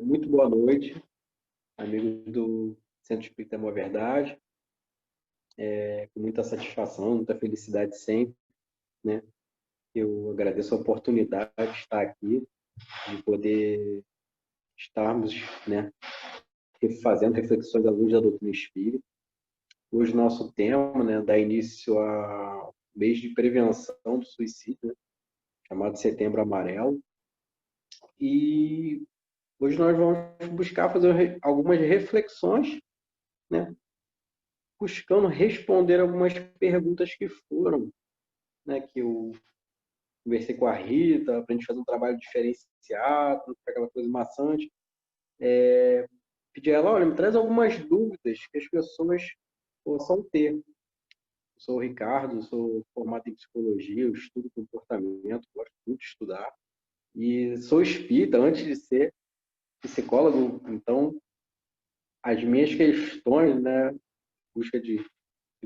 Muito boa noite, amigos do Centro Espírita Boa Verdade. Com muita satisfação, muita felicidade sempre, né? Eu agradeço a oportunidade de estar aqui, de poder estarmos, né, fazendo reflexões à luz da doutrina espírita. Hoje, nosso tema, né, dá início ao mês de prevenção do suicídio, né, chamado Setembro Amarelo. E hoje nós vamos buscar fazer algumas reflexões, né, buscando responder algumas perguntas que foram, né, que eu conversei com a Rita, para a gente fazer um trabalho diferenciado, não ficar aquela coisa maçante. Pedi a ela, olha, me traz algumas dúvidas que as pessoas possam ter. Eu sou o Ricardo, sou formado em psicologia, eu estudo comportamento, gosto muito de estudar. E sou espírita antes de ser psicólogo, então as minhas questões, né, busca de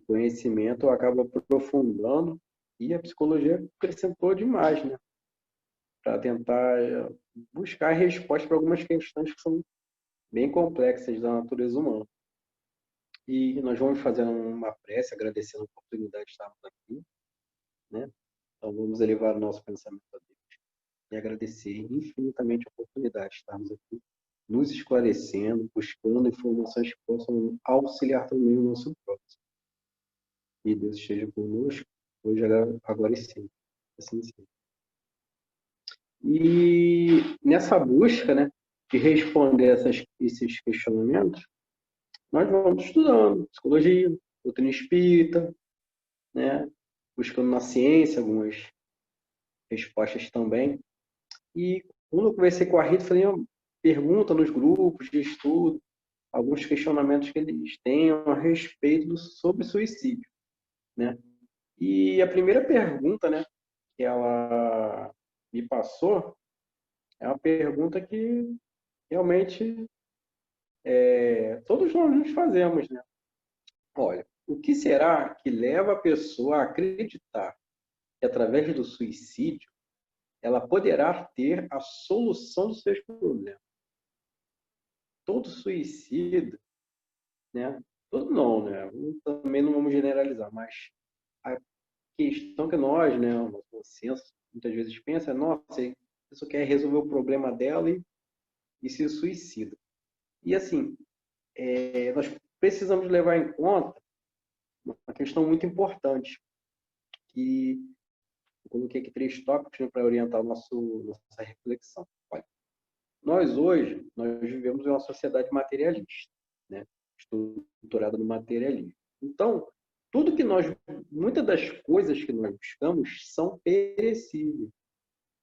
conhecimento, eu acabo aprofundando e a psicologia acrescentou demais, né? Para tentar buscar respostas para algumas questões que são bem complexas da natureza humana. E nós vamos fazer uma prece, agradecendo a oportunidade de estarmos aqui, né? Então vamos elevar o nosso pensamento a Deus e agradecer infinitamente a oportunidade de estarmos aqui, nos esclarecendo, buscando informações que possam auxiliar também o nosso próximo. E Deus esteja conosco, hoje, agora e sempre. Assim seja. E nessa busca, né, de responder esses questionamentos, nós vamos estudando psicologia, doutrina espírita, né, buscando na ciência algumas respostas também. E quando eu conversei com a Rita, falei, pergunta nos grupos de estudo, alguns questionamentos que eles tenham a respeito sobre suicídio, né? E a primeira pergunta, né, que ela me passou é uma pergunta que realmente todos nós nos fazemos, né? Olha, o que será que leva a pessoa a acreditar que através do suicídio ela poderá ter a solução dos seus problemas? Todo suicídio, né? Todo não, né? Também não vamos generalizar, mas a questão que nós, né, o nosso bom senso, muitas vezes pensa, nossa, a pessoa quer resolver o problema dela e se suicida. E assim, nós precisamos levar em conta uma questão muito importante, que eu coloquei aqui 3 tópicos, né, para orientar nossa reflexão. Olha, nós vivemos em uma sociedade materialista, né, estruturada no materialismo. Então, muitas das coisas que nós buscamos são perecíveis.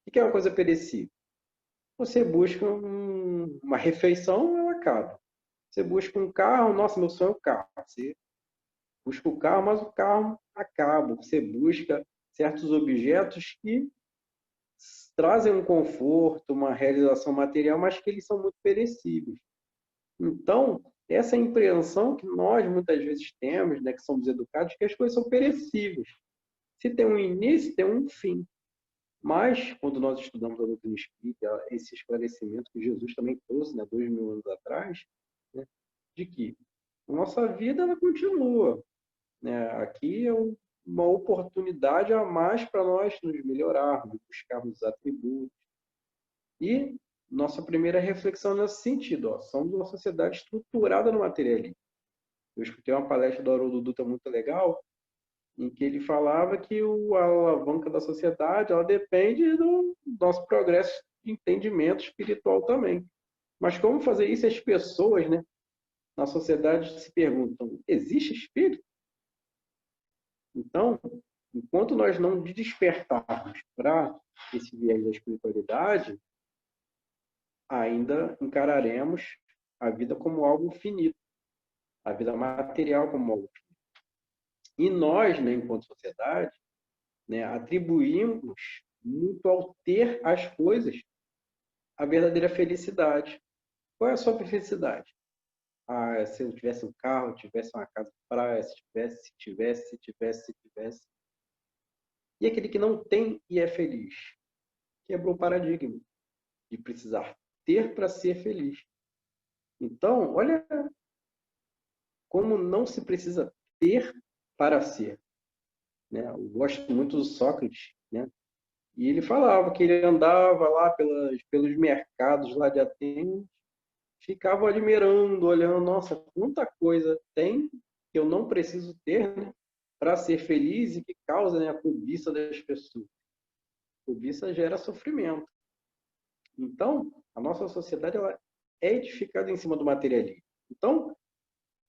O que é uma coisa perecível? Você busca uma refeição, ela acaba. Você busca um carro, nossa, meu sonho é o carro. Você busca o carro, mas o carro acaba. Você busca certos objetos que trazem um conforto, uma realização material, mas que eles são muito perecíveis. Então, essa impreensão que nós muitas vezes temos, né, que somos educados, que as coisas são perecíveis. Se tem um início, tem um fim. Mas, quando nós estudamos a doutrina espírita, esse esclarecimento que Jesus também trouxe, né, 2000 anos atrás, né, de que a nossa vida ela continua, né? Aqui é uma oportunidade a mais para nós nos melhorarmos, buscarmos atributos. E nossa primeira reflexão nesse sentido, somos uma sociedade estruturada no materialismo. Eu escutei uma palestra do Haroldo Dutra muito legal, em que ele falava que a alavanca da sociedade ela depende do nosso progresso de entendimento espiritual também. Mas como fazer isso? As pessoas, né, na sociedade se perguntam: existe espírito? Então, enquanto nós não despertarmos para esse viés da espiritualidade, ainda encararemos a vida como algo finito, a vida material como algo finito. E nós, né, enquanto sociedade, né, atribuímos muito ao ter as coisas a verdadeira felicidade. Qual é a sua felicidade? Se eu tivesse um carro, tivesse uma casa de praia, se tivesse. E aquele que não tem e é feliz? Quebrou o paradigma de precisar ter para ser feliz. Então, olha como não se precisa ter para ser, né? Eu gosto muito do Sócrates, né? E ele falava que ele andava lá pelos mercados lá de Atenas, ficava admirando, olhando, nossa, quanta coisa tem que eu não preciso ter, né, para ser feliz e que causa, né, a cobiça das pessoas. A cobiça gera sofrimento. Então, a nossa sociedade ela é edificada em cima do materialismo. Então,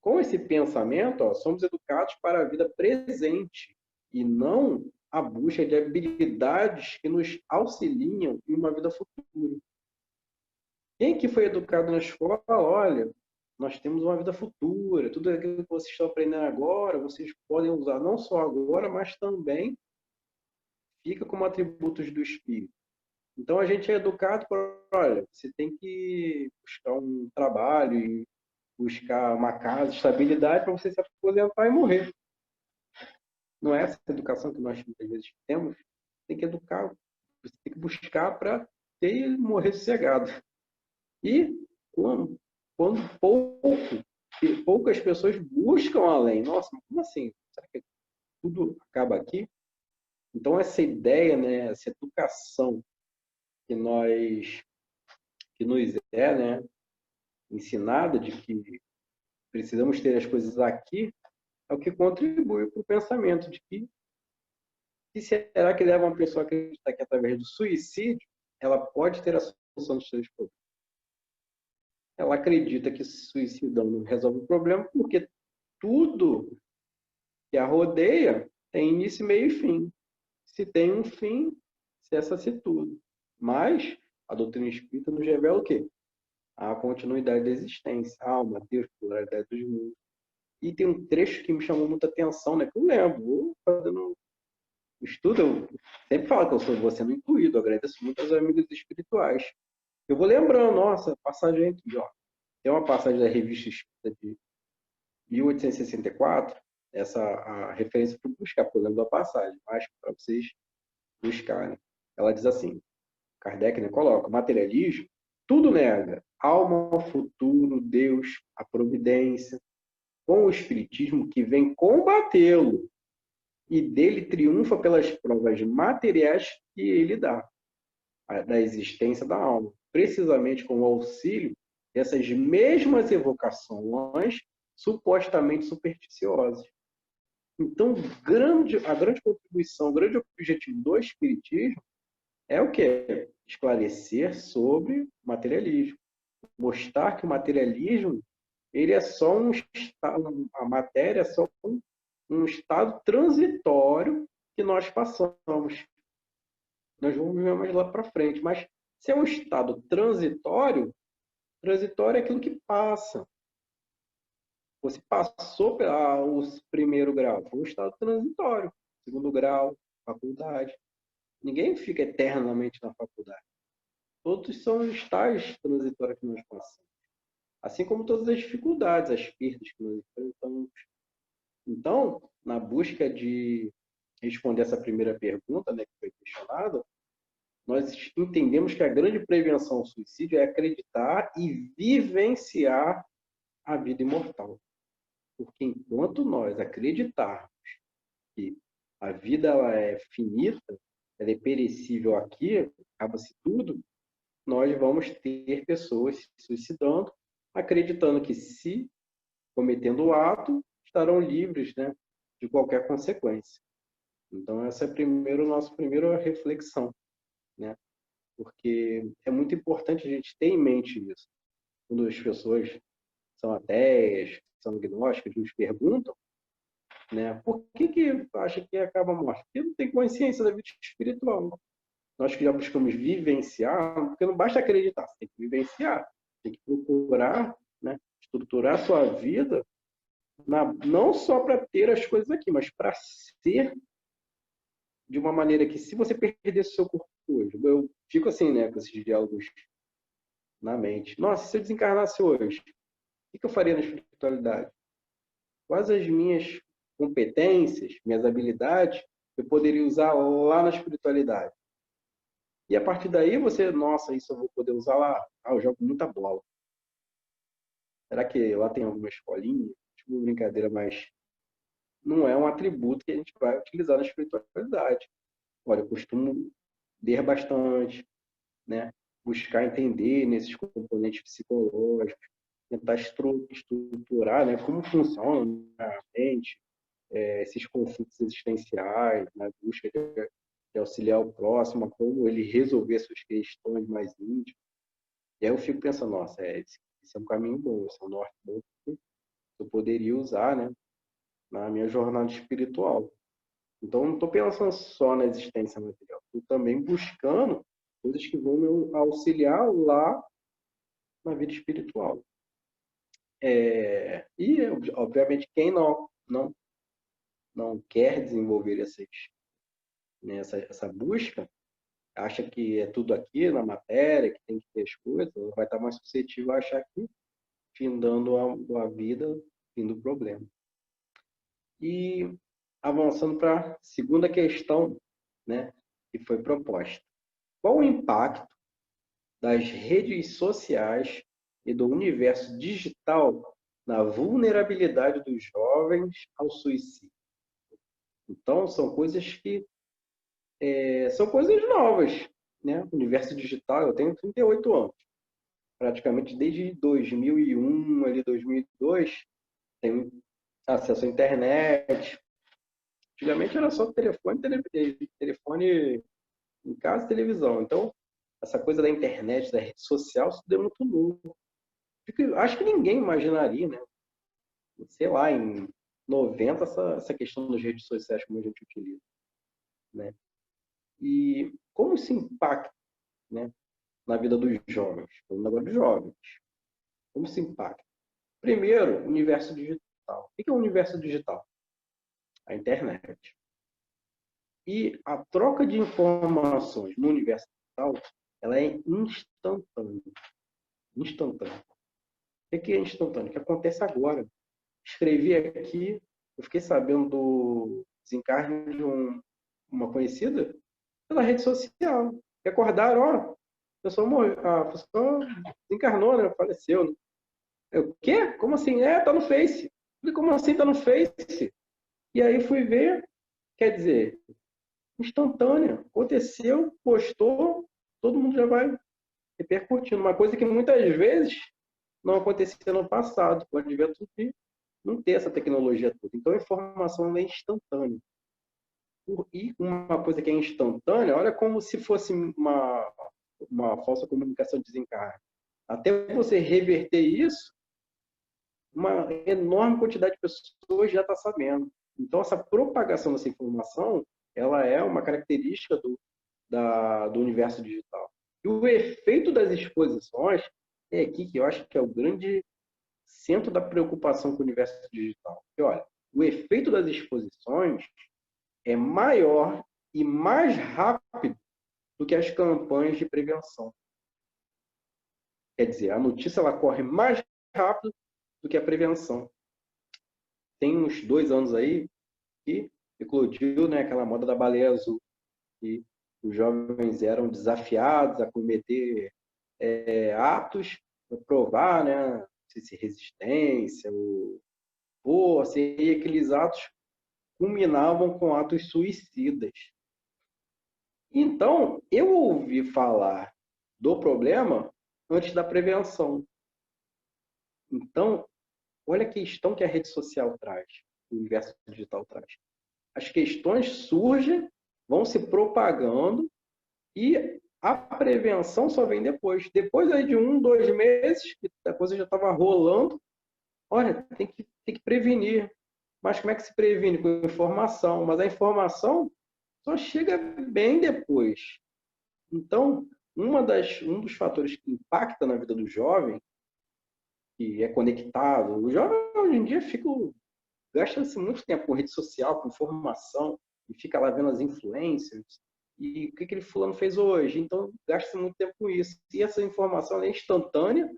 com esse pensamento, ó, somos educados para a vida presente e não a busca de habilidades que nos auxiliam em uma vida futura. Quem que foi educado na escola, olha, nós temos uma vida futura, tudo aquilo que vocês estão aprendendo agora, vocês podem usar não só agora, mas também fica como atributos do espírito. Então a gente é educado para, olha, você tem que buscar um trabalho e buscar uma casa, estabilidade para você se aposentar e morrer. Não é essa educação que nós muitas vezes temos. Tem que educar, você tem que buscar para ter e morrer sossegado. E quando poucas pessoas buscam além. Nossa, como assim? Será que tudo acaba aqui? Então essa ideia, né, essa educação que nos é, né, ensinada de que precisamos ter as coisas aqui, é o que contribui para o pensamento de que será que leva uma pessoa a acreditar que através do suicídio ela pode ter a solução dos seus problemas. Ela acredita que se suicidando não resolve o problema porque tudo que a rodeia tem início, meio e fim. Se tem um fim, cessa-se tudo. Mas a doutrina espírita nos revela o quê? A continuidade da existência, a alma, Deus, pluralidade dos mundos. E tem um trecho que me chamou muita atenção, né? Que eu lembro, vou fazendo estudo, eu sempre falo que eu sou você no incluído, eu agradeço muito aos amigos espirituais. Eu vou lembrando, nossa, passagem aqui, ó. Tem uma passagem da Revista Espírita de 1864, essa a referência para buscar, porque eu lembro da passagem, mas para vocês buscarem. Ela diz assim, Kardec, né, coloca, materialismo, tudo nega, alma, futuro, Deus, a providência, com o espiritismo que vem combatê-lo e dele triunfa pelas provas materiais que ele dá, da existência da alma, precisamente com o auxílio dessas mesmas evocações supostamente supersticiosas. Então, a grande contribuição, o grande objetivo do espiritismo é o quê? Esclarecer sobre o materialismo. Mostrar que o materialismo ele é só um estado, a matéria é só um estado transitório que nós passamos. Nós vamos ver mais lá para frente. Mas se é um estado transitório, transitório é aquilo que passa. Você passou pelo primeiro grau, foi um estado transitório. Segundo grau, faculdade. Ninguém fica eternamente na faculdade. Todos são estágios transitórios que nós passamos. Assim como todas as dificuldades, as perdas que nós enfrentamos. Então, na busca de responder essa primeira pergunta, né, que foi questionada, nós entendemos que a grande prevenção ao suicídio é acreditar e vivenciar a vida imortal. Porque enquanto nós acreditarmos que a vida ela é finita, ela é perecível aqui, acaba-se tudo, nós vamos ter pessoas se suicidando, acreditando que se cometendo o ato, estarão livres, né, de qualquer consequência. Então, essa é nossa primeira reflexão, né? Porque é muito importante a gente ter em mente isso. Quando as pessoas são ateias, são agnósticas, nos perguntam, né, por que acha que acaba a morte? Porque não tem consciência da vida espiritual. Nós que já buscamos vivenciar, porque não basta acreditar, você tem que vivenciar, tem que procurar, né, estruturar a sua vida não só para ter as coisas aqui, mas para ser de uma maneira que, se você perdesse o seu corpo hoje, eu fico assim, né, com esses diálogos na mente. Nossa, se eu desencarnasse hoje, o que eu faria na espiritualidade? Quais as minhas competências, minhas habilidades, eu poderia usar lá na espiritualidade? E a partir daí você, nossa, isso eu vou poder usar lá. Ah, eu jogo muita bola. Será que lá tem alguma escolinha? Tipo, brincadeira, mas não é um atributo que a gente vai utilizar na espiritualidade. Olha, eu costumo ler bastante, né? Buscar entender nesses componentes psicológicos, tentar estruturar, né? Como funciona a mente, esses conflitos existenciais, na busca de auxiliar o próximo, a como ele resolver suas questões mais íntimas. E aí eu fico pensando, nossa, esse é um caminho bom, esse é um norte bom que eu poderia usar, né, na minha jornada espiritual. Então, não estou pensando só na existência material, estou também buscando coisas que vão me auxiliar lá na vida espiritual. E, obviamente, quem não quer desenvolver essa busca, acha que é tudo aqui na matéria, que tem que ter as coisas, vai estar mais suscetível a achar que, findando a vida, fim do problema. E avançando para a segunda questão, né, que foi proposta. Qual o impacto das redes sociais e do universo digital na vulnerabilidade dos jovens ao suicídio? Então, são coisas que são coisas novas, né? O universo digital, eu tenho 38 anos. Praticamente desde 2001, ali 2002, tenho acesso à internet. Antigamente era só telefone em casa e televisão. Então, essa coisa da internet, da rede social, isso deu muito novo. Acho que ninguém imaginaria, né? Sei lá, em 90, essa questão das redes sociais como a gente utiliza, né? E como isso impacta, né, na vida dos jovens? Falando agora dos jovens. Como isso impacta? Primeiro, universo digital. O que é o universo digital? A internet. E a troca de informações no universo digital, ela é instantânea. Instantânea. O que é instantâneo? O que acontece agora? Escrevi aqui, eu fiquei sabendo do desencarne de uma conhecida pela rede social. E acordaram, ó, a pessoa morreu, a pessoa desencarnou, né? Faleceu. Né? Eu, o quê? Como assim? Tá no Face. Falei, como assim tá no Face? E aí fui ver, quer dizer, instantânea. Aconteceu, postou, todo mundo já vai repercutindo. Uma coisa que muitas vezes não acontecia no passado. Pode ver tudo que não ter essa tecnologia toda. Então a informação é instantânea. E uma coisa que é instantânea, olha como se fosse uma falsa comunicação de desencarne. Até você reverter isso, uma enorme quantidade de pessoas já está sabendo. Então, essa propagação dessa informação, ela é uma característica do universo digital. E o efeito das exposições é aqui que eu acho que é o grande centro da preocupação com o universo digital. Porque, olha, o efeito das exposições é maior e mais rápido do que as campanhas de prevenção. Quer dizer, a notícia ela corre mais rápido do que a prevenção. Tem uns 2 anos aí que eclodiu, né, aquela moda da baleia azul, que os jovens eram desafiados a cometer atos para provar, né, se resistência, ou força, e aqueles atos culminavam com atos suicidas. Então, eu ouvi falar do problema antes da prevenção. Então, olha a questão que a rede social traz, o universo digital traz. As questões surgem, vão se propagando e a prevenção só vem depois. Depois aí de 1, 2 meses, que a coisa já estava rolando, olha, tem que prevenir. Mas como é que se previne? Com informação. Mas a informação só chega bem depois. Então, um dos fatores que impacta na vida do jovem, que é conectado, o jovem hoje em dia gasta-se muito tempo com rede social, com informação, e fica lá vendo as influências, e o que aquele fulano fez hoje. Então, gasta-se muito tempo com isso. E essa informação é instantânea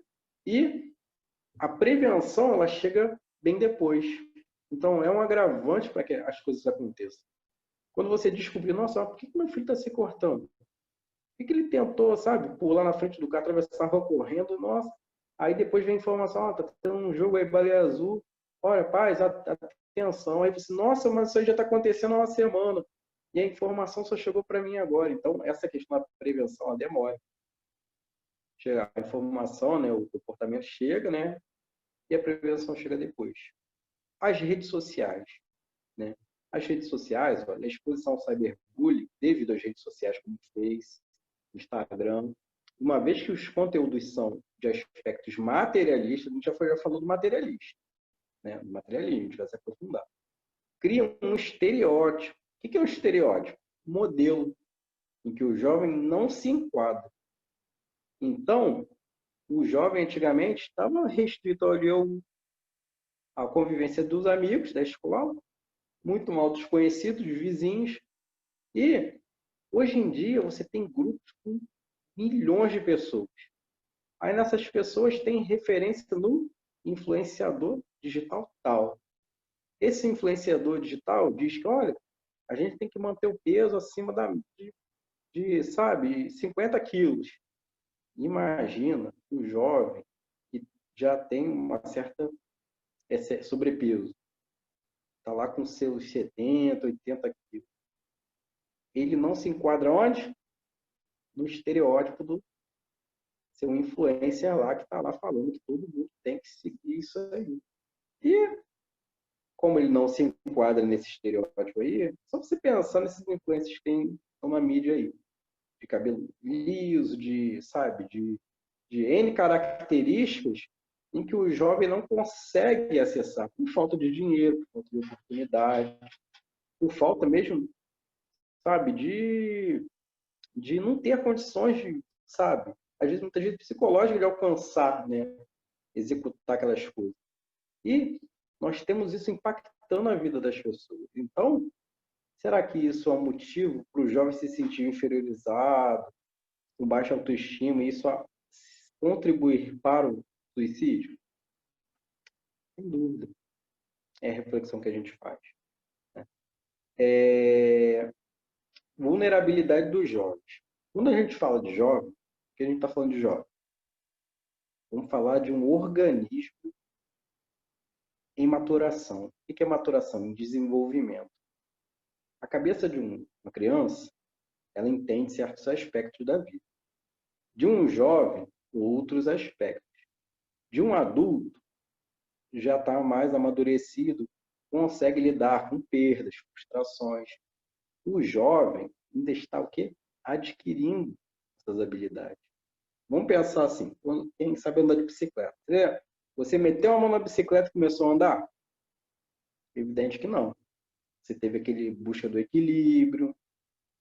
e a prevenção ela chega bem depois. Então, é um agravante para que as coisas aconteçam. Quando você descobrir, nossa, por que meu filho está se cortando? que ele tentou, sabe, pular na frente do carro, atravessar a rua correndo, nossa. Aí depois vem a informação, tá tendo um jogo aí, baleia azul. Olha, paz, atenção. Aí você, nossa, mas isso aí já está acontecendo há uma semana. E a informação só chegou para mim agora. Então, essa questão da prevenção, ela demora. Chegar a informação, né, o comportamento chega, né, e a prevenção chega depois. As redes sociais, né? As redes sociais, olha, a exposição ao cyberbullying, devido às redes sociais como o Face, Instagram, uma vez que os conteúdos são de aspectos materialistas, a gente já falou do materialista, né? Do materialismo, a gente vai se aprofundar. Cria um estereótipo. O que é um estereótipo? Um modelo em que o jovem não se enquadra. Então, o jovem antigamente estava restrito ali à convivência dos amigos da escola, muito mal desconhecidos, vizinhos, e hoje em dia você tem grupos com milhões de pessoas. Aí nessas pessoas tem referência no influenciador digital tal. Esse influenciador digital diz que, olha, a gente tem que manter o peso acima sabe, 50 quilos. Imagina o jovem que já tem uma certa sobrepeso, está lá com seus 70, 80 quilos. Ele não se enquadra onde? No estereótipo do seu influencer lá que está lá falando que todo mundo tem que seguir isso aí. E como ele não se enquadra nesse estereótipo aí, só você pensar nesses influencers que estão na mídia aí, de cabelo liso, sabe, de N características em que o jovem não consegue acessar por falta de dinheiro, por falta de oportunidade, por falta mesmo, sabe, de não ter condições de, sabe, às vezes muitas vezes psicológica de alcançar, né, executar aquelas coisas. E nós temos isso impactando a vida das pessoas. Então, será que isso é um motivo para o jovem se sentir inferiorizado, com baixa autoestima, e isso contribuir para o suicídio? Sem dúvida. É a reflexão que a gente faz. Né? Vulnerabilidade dos jovens. Quando a gente fala de jovem, o que a gente está falando de jovem? Vamos falar de um organismo em maturação. O que é maturação? Em desenvolvimento. A cabeça de uma criança, ela entende certos aspectos da vida. De um jovem, outros aspectos. De um adulto, já está mais amadurecido, consegue lidar com perdas, frustrações. O jovem ainda está o quê? Adquirindo essas habilidades. Vamos pensar assim, quem sabe andar de bicicleta. Você meteu a mão na bicicleta e começou a andar? Evidente que não. Você teve aquele busca do equilíbrio.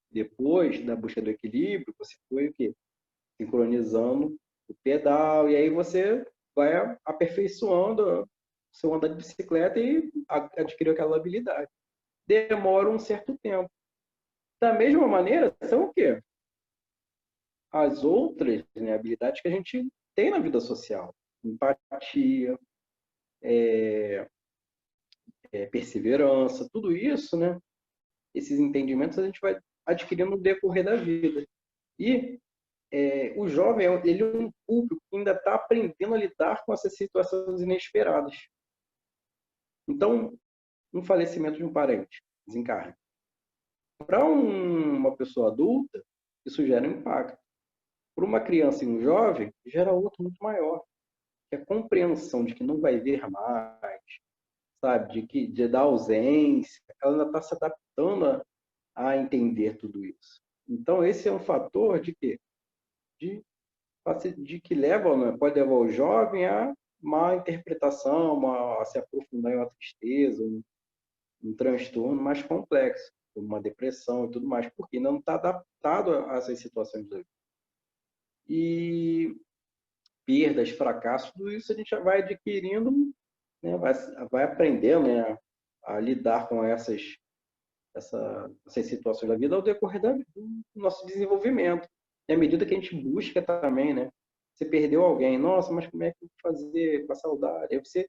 Depois da busca do equilíbrio, você foi o quê? Sincronizando o pedal, e aí você vai aperfeiçoando o seu andar de bicicleta e adquiriu aquela habilidade. Demora um certo tempo. Da mesma maneira, são o quê? As outras, né, habilidades que a gente tem na vida social. Empatia, perseverança, tudo isso, né? Esses entendimentos a gente vai adquirindo no decorrer da vida. E o jovem, ele é um público que ainda está aprendendo a lidar com essas situações inesperadas. Então, um falecimento de um parente, desencarne. Para uma pessoa adulta, isso gera um impacto. Para uma criança e um jovem, gera outro muito maior. Que é a compreensão de que não vai ver mais, sabe? De dar ausência. Ela ainda está se adaptando a entender tudo isso. Então, esse é um fator de quê? De que leva, né? Pode levar o jovem a uma interpretação, a se aprofundar em uma tristeza, um transtorno mais complexo, como uma depressão e tudo mais, porque não está adaptado a essas situações da vida. E perdas, fracassos, tudo isso a gente já vai adquirindo, né? vai aprendendo, né? A lidar com essas situações da vida ao decorrer do nosso desenvolvimento. E à medida que a gente busca também, né? Você perdeu alguém, nossa, mas como é que eu vou fazer com a saudade? Aí você,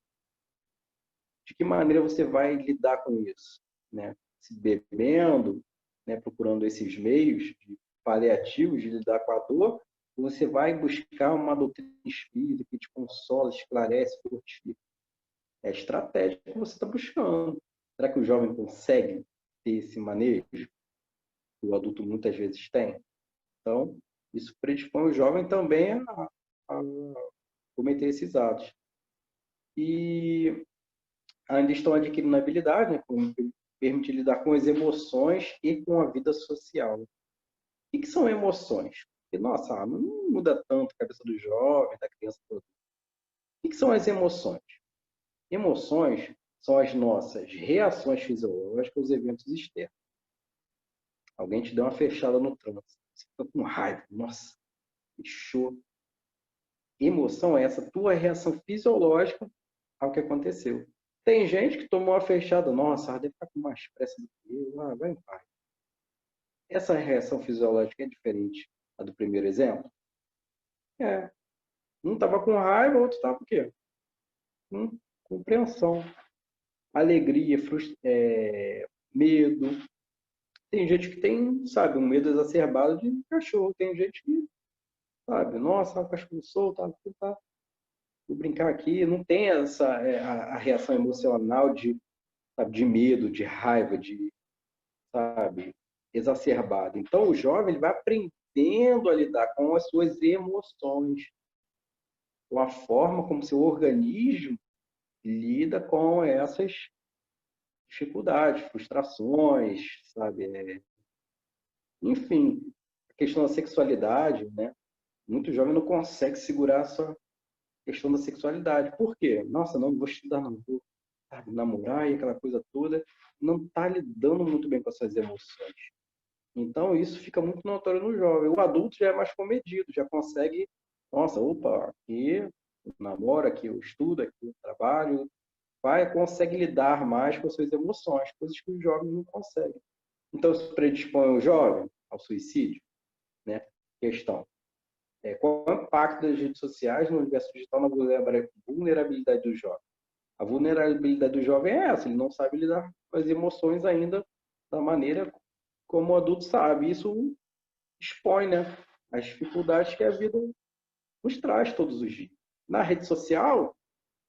de que maneira você vai lidar com isso, né? Se bebendo, né? Procurando esses meios de paliativos de lidar com a dor, ou você vai buscar uma doutrina espírita que te consola, esclarece, fortifica. É a estratégia que você está buscando. Será que o jovem consegue ter esse manejo que o adulto muitas vezes tem? Então, isso predispõe o jovem também a cometer esses atos. E ainda estão adquirindo habilidade, né, como permitir lidar com as emoções e com a vida social. O que são emoções? Porque, nossa, não muda tanto a cabeça do jovem, da criança toda. O que são as emoções? Emoções são as nossas reações fisiológicas aos eventos externos. Alguém te deu uma fechada no trânsito. Você fica com raiva. Nossa, fechou. Emoção é essa tua reação fisiológica ao que aconteceu. Tem gente que tomou uma fechada. Nossa, deve estar com mais pressa do que eu. Ah, vai em paz. Essa reação fisiológica é diferente da do primeiro exemplo? É. Um estava com raiva, o outro estava com o quê? Compreensão. Alegria, medo. Tem gente que tem, sabe, um medo exacerbado de cachorro. Tem gente que, sabe, nossa, o cachorro solto, vou brincar aqui. Não tem a reação emocional sabe, de medo, de raiva, sabe, exacerbado. Então, o jovem ele vai aprendendo a lidar com as suas emoções, com a forma como seu organismo lida com essas dificuldades, frustrações, sabe? Enfim, a questão da sexualidade, né? Muito jovem não consegue segurar essa questão da sexualidade. Por quê? Nossa, não vou estudar, não vou, sabe, namorar e aquela coisa toda. Não está lidando muito bem com as suas emoções. Então, isso fica muito notório no jovem. O adulto já é mais comedido, já consegue, nossa, opa, aqui eu namoro, aqui eu estudo, aqui eu trabalho, consegue lidar mais com as suas emoções, coisas que o jovem não consegue. Então, isso predispõe o jovem ao suicídio, né? Questão. Qual é o impacto das redes sociais no universo digital na vulnerabilidade do jovem? A vulnerabilidade do jovem é essa, ele não sabe lidar com as emoções ainda da maneira como o adulto sabe. Isso expõe, né, as dificuldades que a vida nos traz todos os dias. Na rede social,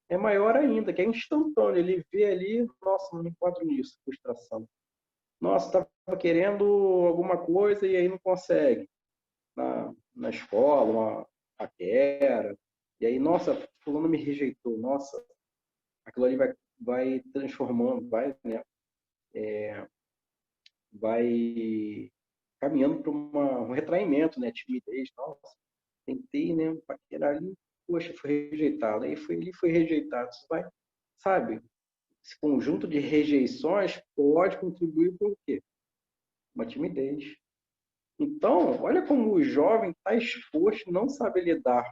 é maior ainda, que é instantâneo. Ele vê ali, nossa, não me enquadro nisso, frustração. Nossa, estava querendo alguma coisa e aí não consegue. Na escola, uma paquera. E aí, nossa, fulano me rejeitou. Nossa, aquilo ali vai transformando, vai caminhando para um retraimento, né? Timidez. Nossa, tentei, né? Paquerar ali, poxa, foi rejeitado. Aí ele foi rejeitado. Isso vai, sabe? Esse conjunto de rejeições pode contribuir para o quê? Uma timidez. Então, olha como o jovem está exposto, não sabe lidar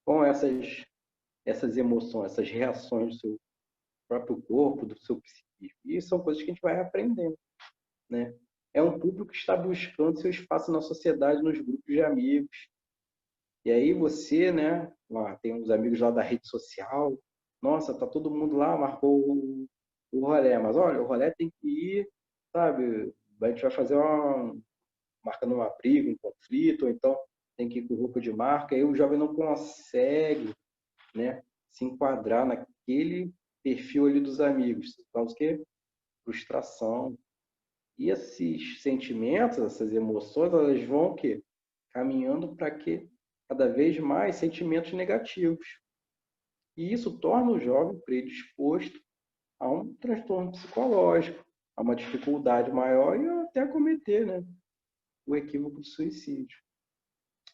com essas emoções, essas reações do seu próprio corpo, do seu psiquismo. E são coisas que a gente vai aprendendo, né? É um público que está buscando seu espaço na sociedade, nos grupos de amigos. E aí você, né, lá, tem uns amigos lá da rede social, nossa, tá todo mundo lá, marcou o rolê, mas olha, o rolê tem que ir, sabe? A gente vai fazer marcando uma briga, um conflito, ou então tem que ir com roupa de marca, aí o jovem não consegue, né, se enquadrar naquele perfil ali dos amigos. Por causa que frustração. E esses sentimentos, essas emoções, elas vão o quê? Caminhando para que cada vez mais sentimentos negativos. E isso torna o jovem predisposto a um transtorno psicológico, a uma dificuldade maior e até a cometer, né, o equívoco de suicídio.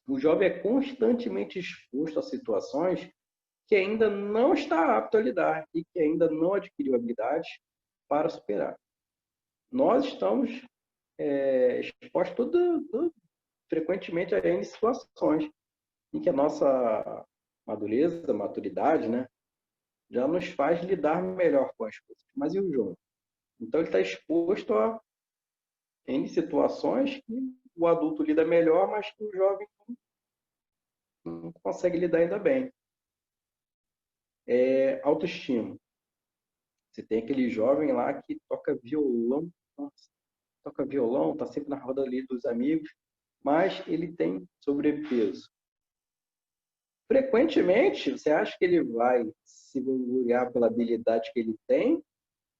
O jovem é constantemente exposto a situações que ainda não está apto a lidar e que ainda não adquiriu habilidades para superar. Nós estamos expostos frequentemente a N situações em que a nossa madureza, maturidade, né, já nos faz lidar melhor com as coisas. Mas e o jovem? Então ele está exposto a N situações que o adulto lida melhor, mas que o jovem não consegue lidar ainda bem. Autoestima. Você tem aquele jovem lá que toca violão, nossa, toca violão, tá sempre na roda ali dos amigos, mas ele tem sobrepeso. Frequentemente, você acha que ele vai se vangloriar pela habilidade que ele tem,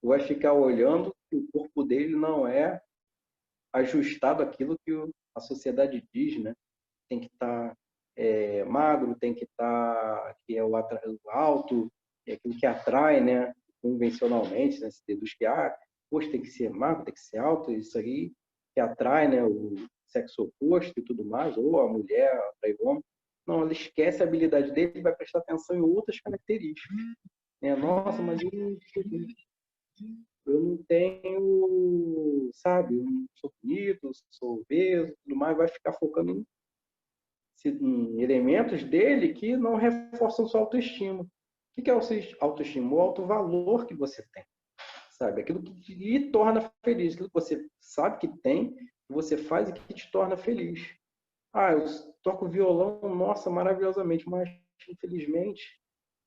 ou vai ficar olhando que o corpo dele não é ajustado àquilo que a sociedade diz, né? Tem que estar magro, tem que estar que é o alto, é aquilo que atrai, né? Convencionalmente, né? Se deduz que poxa, tem que ser magro, tem que ser alto, isso aí que atrai, né? O sexo oposto e tudo mais, ou a mulher atrai o homem. Não, ela esquece a habilidade dele e vai prestar atenção em outras características. Né? Nossa, mas eu não tenho, sabe, eu não sou bonito, sou obeso, tudo mais, vai ficar focando em elementos dele que não reforçam sua autoestima. O que é autoestima? O alto valor que você tem, sabe? Aquilo que lhe torna feliz, aquilo que você sabe que tem, que você faz e que te torna feliz. Eu toco violão, nossa, maravilhosamente, mas infelizmente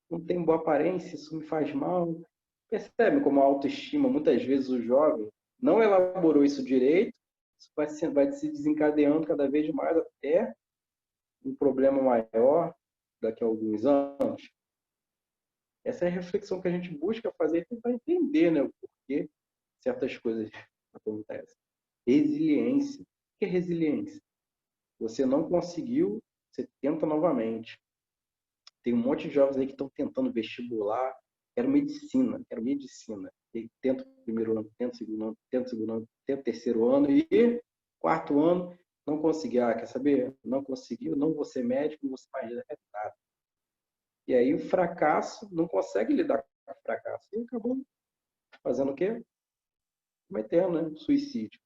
não tem boa aparência, isso me faz mal. Percebe como a autoestima, muitas vezes o jovem não elaborou isso direito, isso vai se desencadeando cada vez mais até um problema maior daqui a alguns anos. Essa é a reflexão que a gente busca fazer e tentar entender, né, o porquê certas coisas acontecem. Resiliência. O que é resiliência? Você não conseguiu, você tenta novamente. Tem um monte de jovens aí que estão tentando vestibular, quero medicina, quero medicina. E tenta o primeiro ano, tenta o segundo ano, tenta o segundo ano, tenta o terceiro ano e quarto ano, não consegui. Quer saber? Não conseguiu, não vou ser médico, não vou ser mais nada. E aí o fracasso, não consegue lidar com o fracasso. E acabou fazendo o quê? Cometendo, né? Suicídio.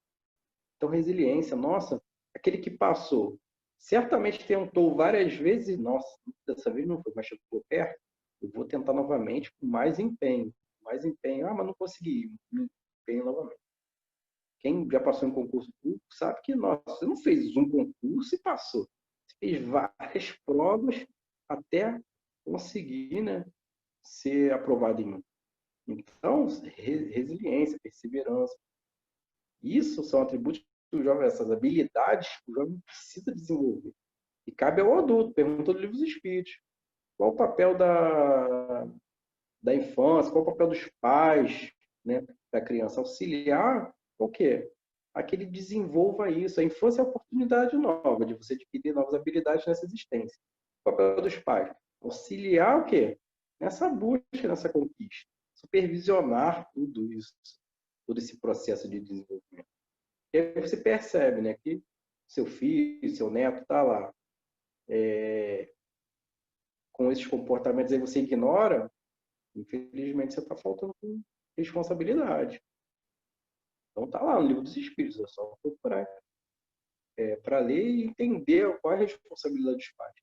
Então, resiliência, nossa, aquele que passou, certamente tentou várias vezes, nossa, dessa vez não foi, mas chegou perto, eu vou tentar novamente com mais empenho. Mais empenho, mas não consegui, empenho novamente. Quem já passou em concurso público sabe que, nossa, você não fez um concurso e passou. Você fez várias provas até conseguir, né, ser aprovado em um. Então, resiliência, perseverança, isso são atributos que o jovem, essas habilidades que o jovem precisa desenvolver. E cabe ao adulto, perguntou do livro dos Espíritos. Qual o papel da infância, qual o papel dos pais, né, da criança? Auxiliar o quê? A que ele desenvolva isso. A infância é a oportunidade nova de você adquirir novas habilidades nessa existência. O papel dos pais? Auxiliar o quê? Nessa busca, nessa conquista. Supervisionar tudo isso, todo esse processo de desenvolvimento. E aí você percebe, né, que seu filho, seu neto está lá com esses comportamentos aí você ignora, infelizmente você está faltando com responsabilidade. Então tá lá no livro dos Espíritos, é só procurar para ler e entender qual é a responsabilidade dos pais.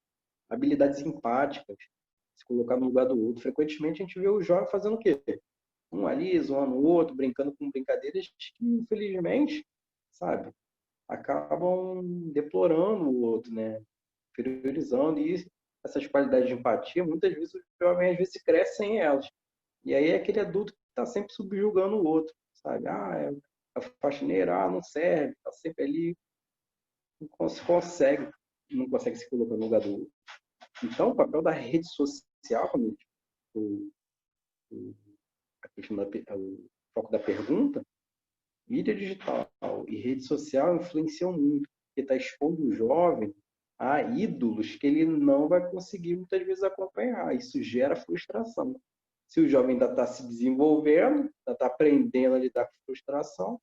Habilidades empáticas, se colocar no lugar do outro. Frequentemente a gente vê o jovem fazendo o quê? Um ali, zoando o outro, brincando com brincadeiras que, infelizmente, sabe, acabam deplorando o outro, né? Priorizando, e essas qualidades de empatia, muitas vezes os jovens às vezes crescem sem elas. E aí é aquele adulto que está sempre subjugando o outro, sabe? É a faxineira, não serve, está sempre ali, não consegue se colocar no lugar do outro. Então, o papel da rede social, o, a questão o foco da pergunta, mídia digital e rede social influenciam muito, porque está expondo o jovem a ídolos que ele não vai conseguir muitas vezes acompanhar. Isso gera frustração. Se o jovem ainda está se desenvolvendo, ainda está aprendendo a lidar com frustração,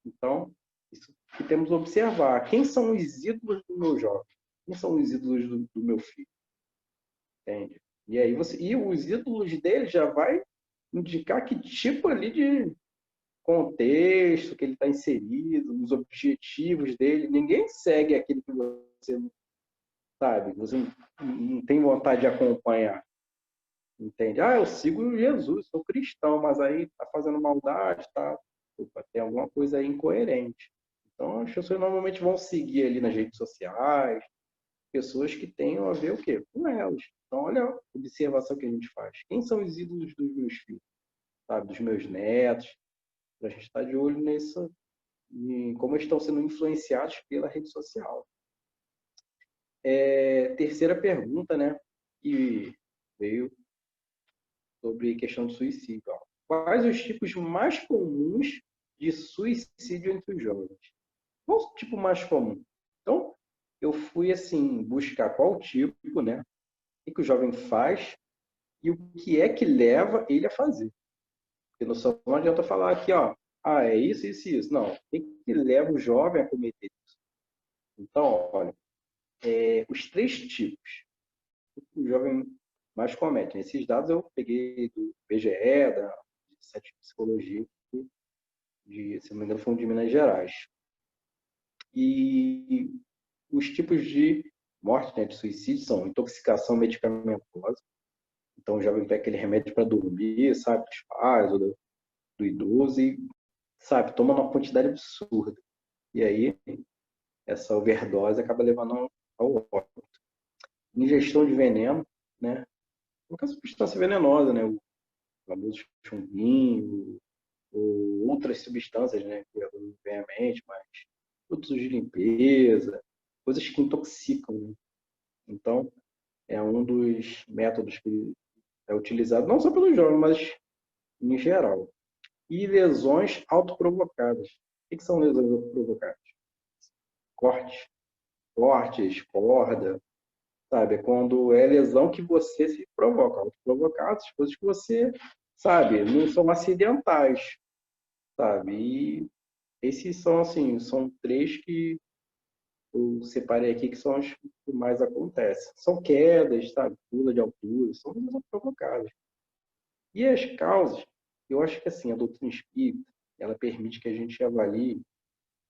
então, isso que temos que observar. Quem são os ídolos do meu jovem? Quem são os ídolos do meu filho? Entende? E os ídolos dele já vai indicar que tipo ali de contexto que ele está inserido, os objetivos dele. Ninguém segue aquele que você não sabe, você não tem vontade de acompanhar. Entende? Eu sigo Jesus, sou cristão, mas aí está fazendo maldade, tá? Opa, tem alguma coisa aí incoerente. Então, as pessoas normalmente vão seguir ali nas redes sociais, pessoas que tenham a ver o quê? Com elas. Então, olha a observação que a gente faz. Quem são os ídolos dos meus filhos? Sabe? Dos meus netos? A gente está de olho em como estão sendo influenciados pela rede social. Terceira pergunta, né, que veio sobre questão de suicídio. Ó. Quais os tipos mais comuns de suicídio entre os jovens? Qual o tipo mais comum? Então, eu fui assim buscar qual tipo, né? O que o jovem faz e o que é que leva ele a fazer. Porque não adianta falar aqui, ó, é isso, isso e isso. Não, o que leva o jovem a cometer isso? Então, olha, os três tipos que o jovem mais comete. Esses dados eu peguei do IBGE, da Sete de Psicologia, se não me engano, foi um de Minas Gerais. E os tipos de morte, né, de suicídio, são intoxicação medicamentosa. Então, o jovem pega aquele remédio para dormir, sabe, dos pais ou do idoso e, sabe, toma uma quantidade absurda. E aí, essa overdose acaba levando ao óbito. Ingestão de veneno, né? Qualquer substância venenosa, né? O famoso chumbinho, ou outras substâncias, né? Que vem à mente, mas produtos de limpeza, coisas que intoxicam, né? Então, é um dos métodos que é utilizado, não só pelos jovens, mas em geral. E lesões autoprovocadas. O que são lesões autoprovocadas? Cortes, cortes, corda, sabe? É quando é lesão que você se provoca, autoprovocadas, coisas que você, sabe, não são acidentais, sabe? E esses são, assim, são três que eu separei aqui que são as que mais acontecem. São quedas, sabe? Pula de altura, são lesões provocadas. E as causas, eu acho que, assim, a doutrina espírita, ela permite que a gente avalie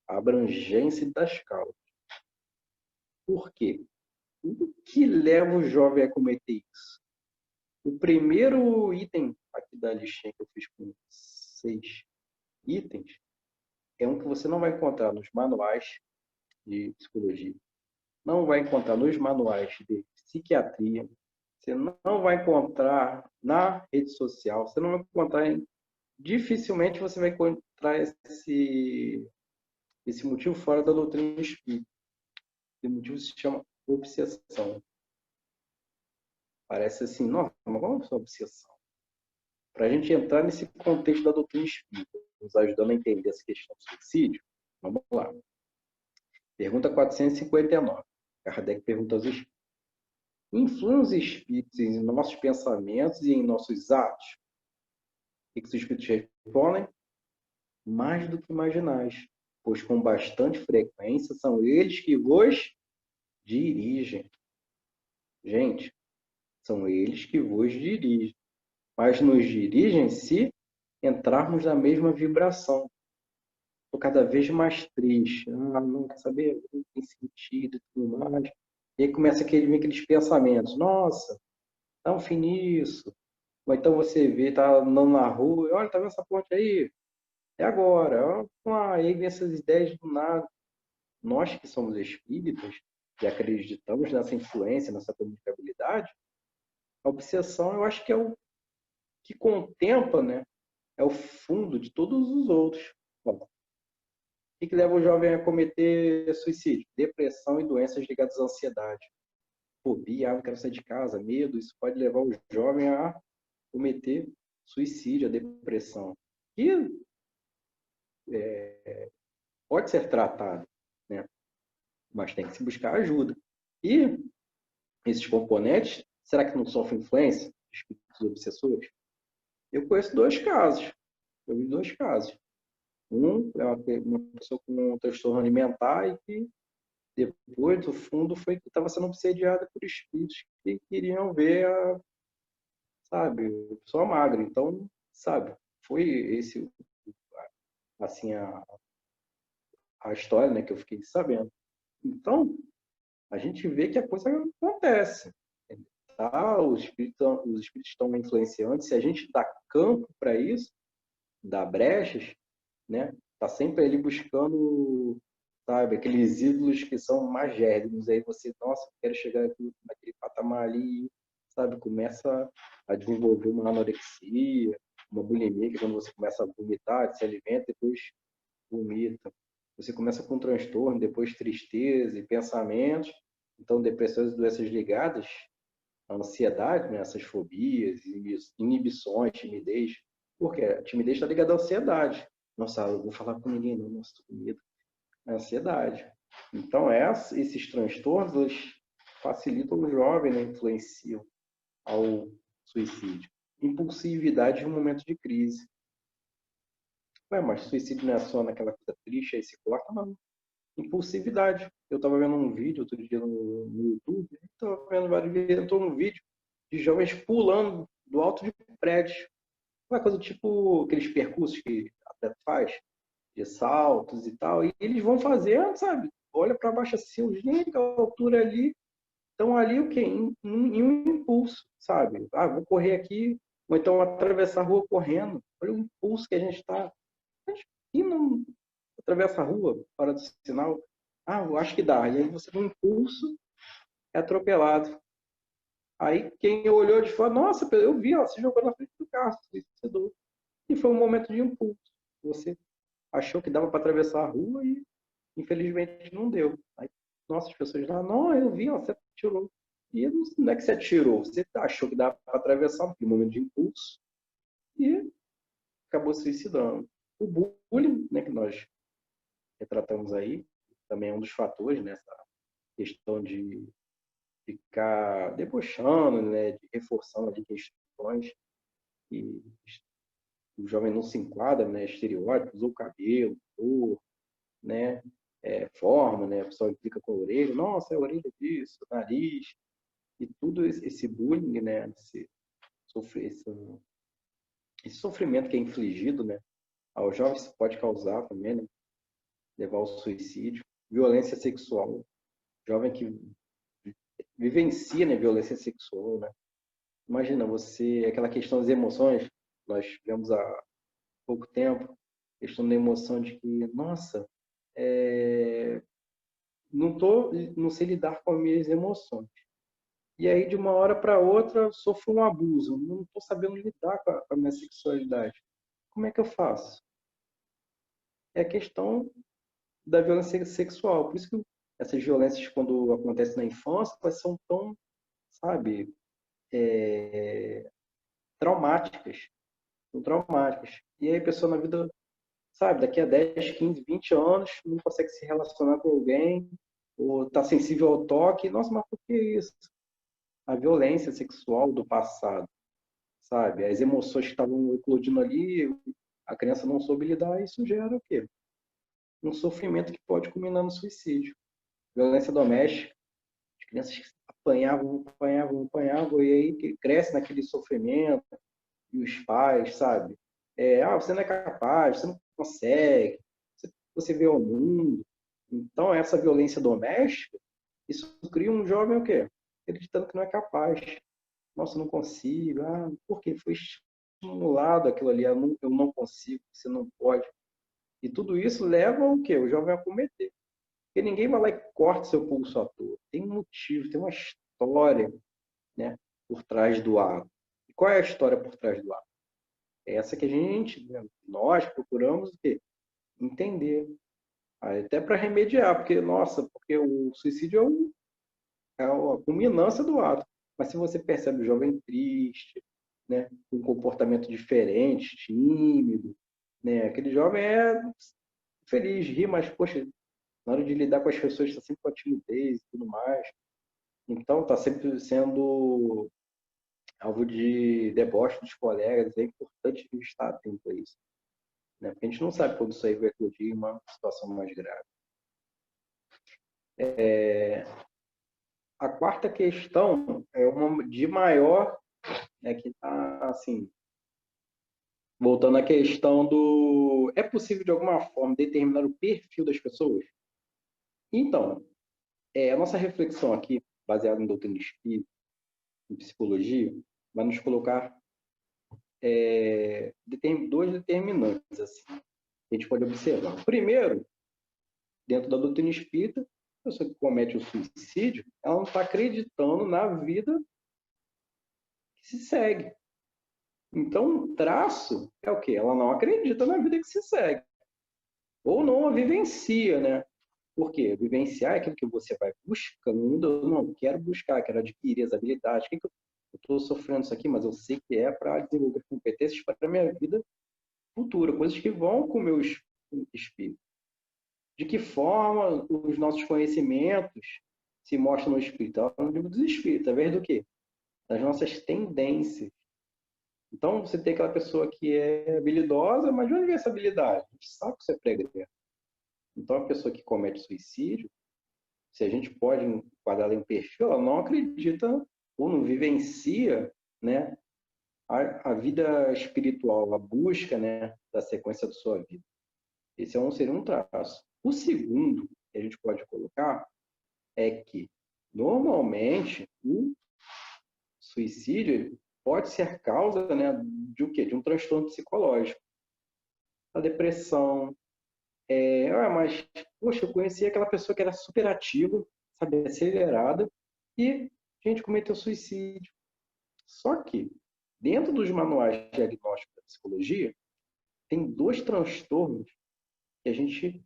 a abrangência das causas. Por quê? O que leva o jovem a cometer isso? O primeiro item aqui da listinha que eu fiz com 6 itens é um que você não vai encontrar nos manuais de psicologia, não vai encontrar nos manuais de psiquiatria, você não vai encontrar na rede social, você não vai encontrar, dificilmente você vai encontrar esse motivo fora da doutrina espírita. Esse motivo se chama obsessão. Parece assim, nossa, mas qual é a obsessão? Para a gente entrar nesse contexto da doutrina espírita, nos ajudando a entender essa questão do suicídio, vamos lá. Pergunta 459. Kardec pergunta aos espíritos. Influem os espíritos em nossos pensamentos e em nossos atos? O que os espíritos respondem? Mais do que imaginais, pois com bastante frequência são eles que vos dirigem. Gente, são eles que vos dirigem, mas nos dirigem se entrarmos na mesma vibração. Estou cada vez mais triste. Não quer saber? Não tem sentido e tudo mais. E aí começa aqueles pensamentos. Nossa, dá um fim nisso. Ou então você vê, tá andando na rua, e, olha, tá vendo essa ponte aí? É agora. Aí vem essas ideias do nada. Nós que somos espíritas e acreditamos nessa influência, nessa comunicabilidade, a obsessão eu acho que é o que contempla, né? É o fundo de todos os outros. Bom, o que leva o jovem a cometer suicídio? Depressão e doenças ligadas à ansiedade. Fobia, não quero sair de casa, medo, isso pode levar o jovem a cometer suicídio, a depressão. E pode ser tratado, né? Mas tem que se buscar ajuda. E esses componentes, será que não sofrem influência de espíritos obsessores? Eu conheço 2 casos. Eu vi 2 casos. Um é uma pessoa com um transtorno alimentar e que depois, do fundo, foi que estava sendo obsediada por espíritos que queriam ver sabe, a pessoa magra. Então, sabe, foi esse, assim, a história, né, que eu fiquei sabendo. Então, a gente vê que a coisa acontece. Tá? Os espíritos estão influenciando. Se a gente dá campo para isso, dá brechas, né? Tá sempre ali buscando, sabe, aqueles ídolos que são magérrimos. Aí você, nossa, quero chegar naquele patamar ali, sabe, começa a desenvolver uma anorexia, uma bulimia, que é quando você começa a vomitar, se alimenta, depois vomita. Você começa com transtorno, depois tristeza e pensamentos. Então, depressões e doenças ligadas à ansiedade, né? Essas fobias, inibições, timidez. Porque a timidez está ligada à ansiedade. Nossa, eu vou falar com ninguém, não, nossa, estou com medo. É ansiedade. Então, esses transtornos eles facilitam o jovem, né? Influenciam ao suicídio. Impulsividade em um momento de crise. Ué, mas suicídio não é só naquela coisa triste, aí se corta, não. Impulsividade. Eu estava vendo um vídeo outro dia no YouTube, estava vendo vários vídeos, entrou um vídeo de jovens pulando do alto de prédio. Uma coisa tipo aqueles percursos que a atleta faz, de saltos e tal, e eles vão fazendo, sabe? Olha para baixo assim, gente, a altura ali, estão ali o quê? Em um impulso, sabe? Ah, vou correr aqui, ou então atravessar a rua correndo. Olha o impulso que a gente está. E não atravessa a rua, fora do sinal. Ah, eu acho que dá. E aí você, no impulso, é atropelado. Aí quem olhou de fora, nossa, eu vi, ó, você jogou na frente do carro, se suicidou. E foi um momento de impulso. Você achou que dava para atravessar a rua e infelizmente não deu. Aí, nossa, as pessoas lá, não, eu vi, ó, você atirou. E não é que você atirou, você achou que dava para atravessar um momento de impulso e acabou se suicidando. O bullying, né, que nós retratamos aí, também é um dos fatores nessa questão de ficar debochando, né, de reforçando de questões e o jovem não se enquadra, né, estereótipos, ou cabelo, cor, né, forma, né, a pessoa fica com a orelha, nossa, é a orelha disso, nariz, e tudo esse bullying, né, esse sofrimento que é infligido, né, aos jovens pode causar também, né, levar ao suicídio, violência sexual, jovem que vivencia, né, violência sexual, né, imagina você, aquela questão das emoções, nós tivemos há pouco tempo, questão da emoção de que, nossa, não sei lidar com as minhas emoções. E aí, de uma hora para outra, eu sofro um abuso, não estou sabendo lidar com a minha sexualidade. Como é que eu faço? É a questão da violência sexual. Por isso que essas violências, quando acontecem na infância, elas são tão, sabe, traumáticas. São traumáticas. E aí a pessoa na vida, sabe, daqui a 10, 15, 20 anos, não consegue se relacionar com alguém, ou está sensível ao toque. Nossa, mas por que isso? A violência sexual do passado, sabe? As emoções que estavam eclodindo ali, a criança não soube lidar, isso gera o quê? Um sofrimento que pode culminar no suicídio. Violência doméstica, as crianças apanhavam, apanhavam, apanhavam, e aí que cresce naquele sofrimento, e os pais, sabe? Você não é capaz, você não consegue, você vê o mundo. Então, essa violência doméstica, isso cria um jovem o quê? Acreditando que não é capaz. Nossa, eu não consigo. Ah, por quê? Foi estimulado aquilo ali. Eu não consigo, você não pode. E tudo isso leva ao quê? O jovem a cometer. Porque ninguém vai lá e corta seu pulso à toa. Tem um motivo, tem uma história, né, por trás do ato. E qual é a história por trás do ato? É essa que a gente, né, nós procuramos o quê? Entender. Até para remediar, porque, nossa, porque o suicídio é a culminância do ato. Mas se você percebe o jovem triste, né, com um comportamento diferente, tímido, né, aquele jovem é feliz, ri, mas, poxa, na hora de lidar com as pessoas está sempre com a timidez e tudo mais. Então, está sempre sendo alvo de deboche dos colegas. É importante estar atento a isso, né? Porque a gente não sabe quando isso aí vai eclodir em uma situação mais grave. A quarta questão é uma de maior, né, que está assim, voltando à questão do é possível de alguma forma determinar o perfil das pessoas? Então, a nossa reflexão aqui, baseada em doutrina espírita, em psicologia, vai nos colocar dois determinantes assim, que a gente pode observar. Primeiro, dentro da doutrina espírita, a pessoa que comete o suicídio, ela não está acreditando na vida que se segue. Então, o traço é o quê? Ela não acredita na vida que se segue. ou não a vivencia, né? Por quê? Vivenciar é aquilo que você vai buscando. Eu não quero buscar, quero adquirir as habilidades. O que eu estou sofrendo isso aqui, mas eu sei que é para desenvolver competências para a minha vida futura, coisas que vão com o meu espírito. De que forma os nossos conhecimentos se mostram no espírito? É no livro dos espíritos, através do quê? Das nossas tendências. Então, você tem aquela pessoa que é habilidosa, mas de onde vem essa habilidade? A gente sabe que isso é pregressa. Então, a pessoa que comete suicídio, se a gente pode enquadrar em um perfil, ela não acredita ou não vivencia, né, a vida espiritual, a busca, né, da sequência da sua vida. Esse seria um traço. O segundo que a gente pode colocar é que, normalmente, o suicídio pode ser causa, né, de o quê? De um transtorno psicológico. A depressão. Mas, poxa, eu conheci aquela pessoa que era super ativa, sabe, acelerada, e a gente cometeu suicídio. Só que, dentro dos manuais diagnósticos da psicologia, tem dois transtornos que a gente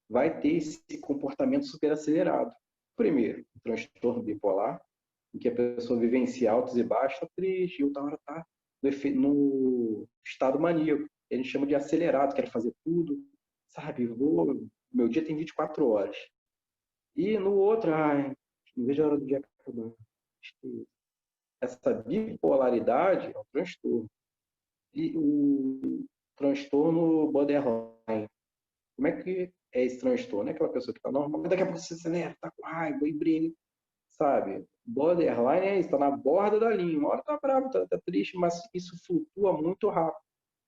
vai ter esse comportamento super acelerado. Primeiro, o transtorno bipolar, em que a pessoa vivencia altos e baixos, está triste, e outra hora está no estado maníaco. A gente chama de acelerado, quer fazer tudo, sabe? Meu dia tem 24 horas. E no outro, não vejo a hora do dia acabar. Essa bipolaridade é um transtorno. E o transtorno borderline. Como é que é esse transtorno? É aquela pessoa que está normal, daqui a pouco você acelera, está com raiva e briga, sabe? Borderline é isso, está na borda da linha. Uma hora está bravo, está triste, mas isso flutua muito rápido.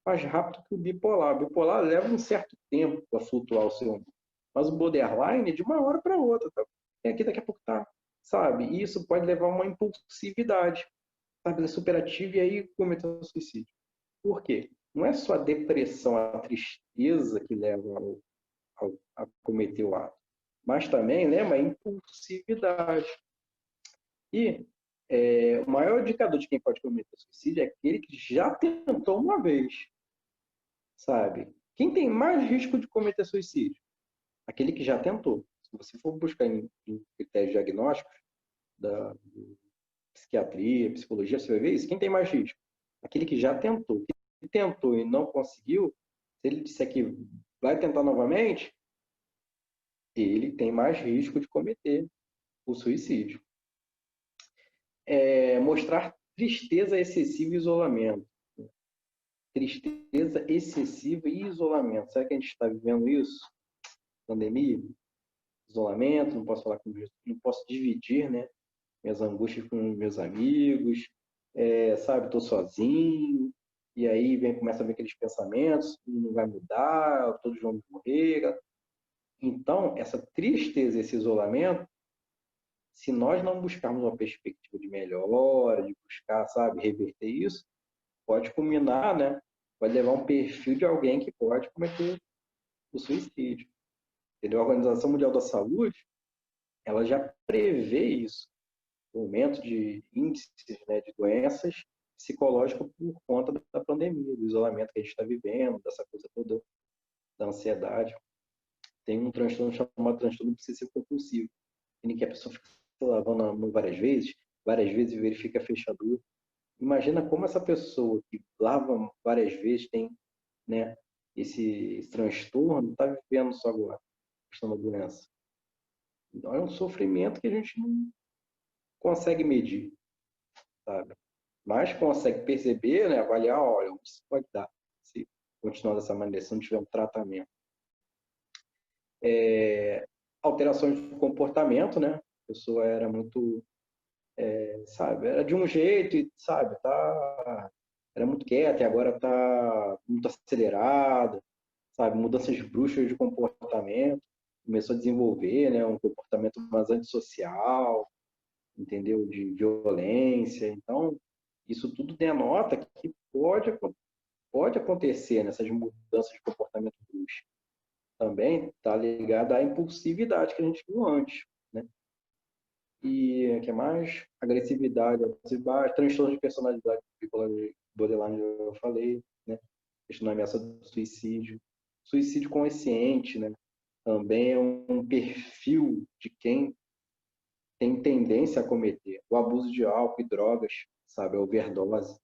Mais rápido que o bipolar. O bipolar leva um certo tempo para flutuar o seu humor. Mas o borderline é de uma hora para outra. Tá? Tem aqui, daqui a pouco tá, sabe? E isso pode levar a uma impulsividade, sabe? É superativo e aí cometer o suicídio. Por quê? Não é só a depressão, a tristeza que leva a cometer o ato, mas também leva a impulsividade. E o maior indicador de quem pode cometer suicídio é aquele que já tentou uma vez, sabe? Quem tem mais risco de cometer suicídio? Aquele que já tentou. Se você for buscar em critérios diagnósticos da psiquiatria, psicologia, você vai ver isso. Quem tem mais risco? Aquele que já tentou. Quem tentou e não conseguiu, se ele disser que vai tentar novamente, ele tem mais risco de cometer o suicídio. Mostrar tristeza excessiva e isolamento. Tristeza excessiva e isolamento. Será que a gente está vivendo isso? Pandemia? Isolamento, não posso falar com não posso dividir, né, minhas angústias com meus amigos, sabe, estou sozinho, e aí começa a vir aqueles pensamentos, não vai mudar, todos vão morrer. Então, essa tristeza, esse isolamento, se nós não buscarmos uma perspectiva de melhora, de buscar, sabe, reverter isso, pode culminar, né, pode levar um perfil de alguém que pode cometer o suicídio. Entendeu? A Organização Mundial da Saúde, ela já prevê isso, o aumento de índices, né, de doenças psicológicas por conta da pandemia, do isolamento que a gente está vivendo, dessa coisa toda da ansiedade. Tem um transtorno chamado transtorno obsessivo compulsivo, em que a pessoa fica lavando a mão várias vezes verifica a fechadura. Imagina como essa pessoa que lava várias vezes tem, né, esse transtorno, está vivendo só agora, questão da doença. Então é um sofrimento que a gente não consegue medir, sabe? Mas consegue perceber, né, avaliar, olha, o que isso pode dar se continuar dessa maneira, se não tiver um tratamento. Alterações de comportamento, né? A pessoa era muito, sabe, era de um jeito e, sabe, era muito quieta e agora está muito acelerada, sabe, mudanças bruscas de comportamento, começou a desenvolver, né, um comportamento mais antissocial, entendeu, de violência. Então, isso tudo denota que pode acontecer nessas mudanças de comportamento brusco. Também está ligado à impulsividade que a gente viu antes, né? E o que mais? Agressividade, transtorno de personalidade, borderline, eu falei, né? Questão da ameaça do suicídio. Suicídio consciente, né? Também é um perfil de quem tem tendência a cometer. O abuso de álcool e drogas, sabe? A overdose.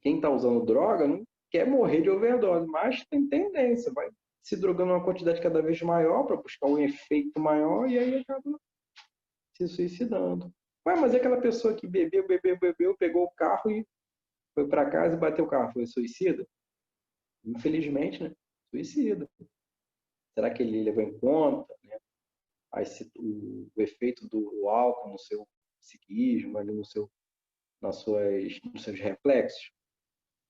Quem está usando droga não quer morrer de overdose, mas tem tendência, vai se drogando uma quantidade cada vez maior para buscar um efeito maior e aí acaba se suicidando. Ué, mas é aquela pessoa que bebeu, pegou o carro e foi para casa e bateu o carro, foi suicida? Infelizmente, né? Suicida. Será que ele levou em conta, né, o efeito do álcool no seu psiquismo, ali no seu, nos seus reflexos?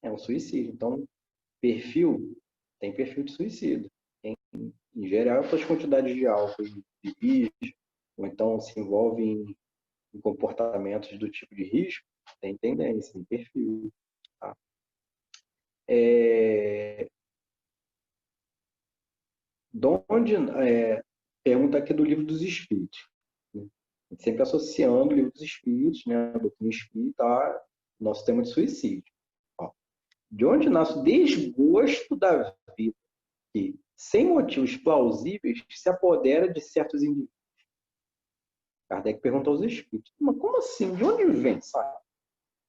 É um suicídio. Então, perfil, tem perfil de suicídio. Quem ingere altas quantidades de álcool e risco, ou então se envolve em comportamentos do tipo de risco, tem tendência, tem perfil. Tá? Pergunta aqui do Livro dos Espíritos. Né? Sempre associando o Livro dos Espíritos, né, a doutrina espírita, ao nosso tema de suicídio. Ó, de onde nasce o desgosto da vida que, sem motivos plausíveis, se apodera de certos indivíduos? Kardec perguntou aos espíritos. Mas como assim? De onde vem, sabe?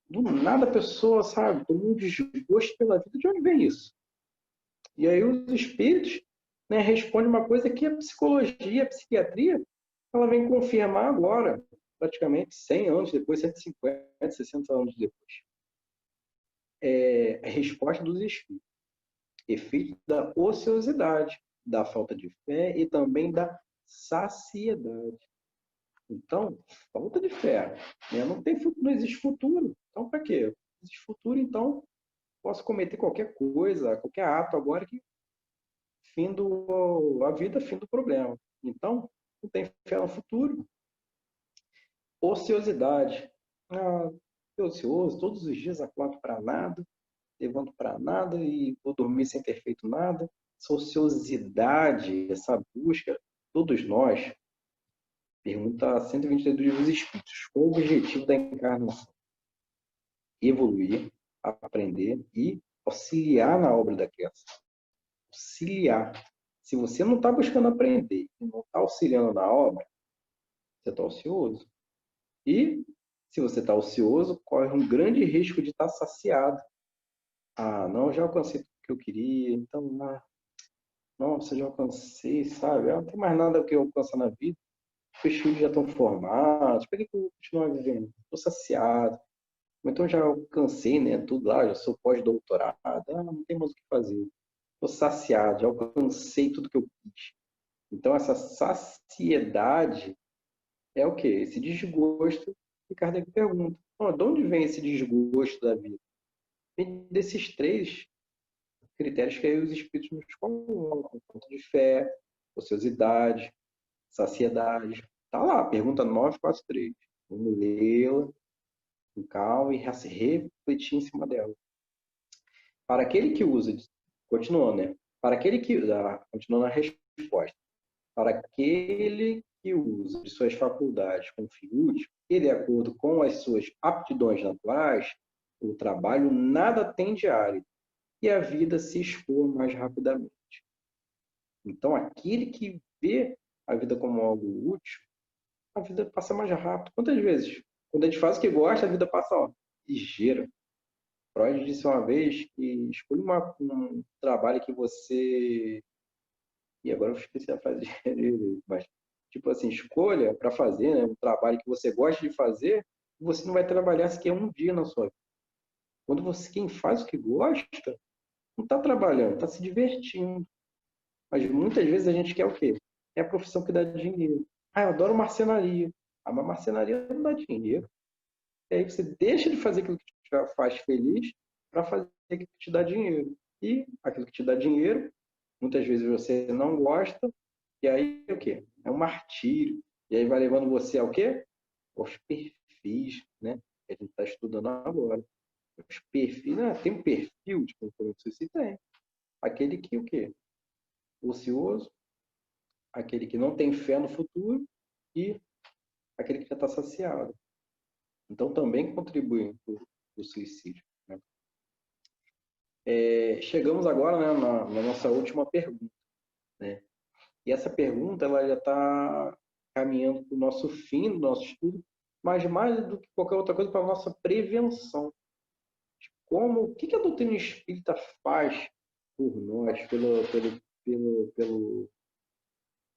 Do nada a pessoa, sabe, tomou um desgosto pela vida. De onde vem isso? E aí os espíritos, né, respondem uma coisa que a psicologia, a psiquiatria, ela vem confirmar agora, praticamente 100 anos depois, 150, 60 anos depois. A resposta dos espíritos. Efeito da ociosidade, da falta de fé e também da saciedade. Então, falta de fé. Né? Não existe futuro. Então, para quê? Não existe futuro, então posso cometer qualquer coisa, qualquer ato agora que a vida, fim do problema. Então, não tem fé no futuro. Ociosidade. Ah, tô ocioso, todos os dias acordo para nada, levanto para nada e vou dormir sem ter feito nada. Essa ociosidade, essa busca, todos nós, pergunta 123 do Livro dos Espíritos, qual o objetivo da encarnação? Evoluir, aprender e auxiliar na obra da criação. Auxiliar. Se você não está buscando aprender e não está auxiliando na obra, você está ocioso. E, se você está ocioso, corre um grande risco de estar saciado. Ah, não, já alcancei tudo que eu queria, então, nossa, já alcancei, sabe? Não tem mais nada que eu alcançar na vida. Os filhos já estão formados, por que eu vou continuar vivendo? Estou saciado. Então, já alcancei, né, tudo lá, já sou pós-doutorado, não tem mais o que fazer. Estou saciado, já alcancei tudo que eu quis. Então, essa saciedade é o quê? Esse desgosto que Kardec pergunta. De onde vem esse desgosto da vida? Vem desses três critérios que aí os espíritos nos colocam. Falta de fé, ociosidade, saciedade. Está lá, pergunta 943. Vamos lê-la com calma e refletir em cima dela. Para aquele que usa, continuando, né? Para aquele que, continuando a resposta, para aquele que usa de suas faculdades com fim útil e de acordo com as suas aptidões naturais, o trabalho nada tem de árido e a vida se expor mais rapidamente. Então, aquele que vê a vida como algo útil, a vida passa mais rápido. Quantas vezes? Quando a gente faz o que gosta, a vida passa ligeira. Freud disse uma vez que escolha um trabalho que você... E agora eu esqueci a frase dele, mas tipo assim, escolha para fazer, né, um trabalho que você gosta de fazer, você não vai trabalhar sequer um dia na sua vida. Quando quem faz o que gosta, não está trabalhando, está se divertindo. Mas muitas vezes a gente quer o quê? É a profissão que dá dinheiro. Ah, eu adoro marcenaria. Ah, mas marcenaria não dá dinheiro. E aí você deixa de fazer aquilo que te faz feliz para fazer aquilo que te dá dinheiro. E aquilo que te dá dinheiro, muitas vezes você não gosta, e aí é o quê? É um martírio. E aí vai levando você ao quê? Aos perfis, né? Que a gente está estudando agora. Os perfis, né? Tem um perfil de comportamento suicida? Tem. Aquele que o quê? Ocioso, aquele que não tem fé no futuro e aquele que já está saciado. Então também contribui para o suicídio. Né? chegamos agora, né, na nossa última pergunta, né? E essa pergunta ela já está caminhando para o nosso fim do nosso estudo, mas mais do que qualquer outra coisa, para a nossa prevenção. O que a doutrina espírita faz por nós,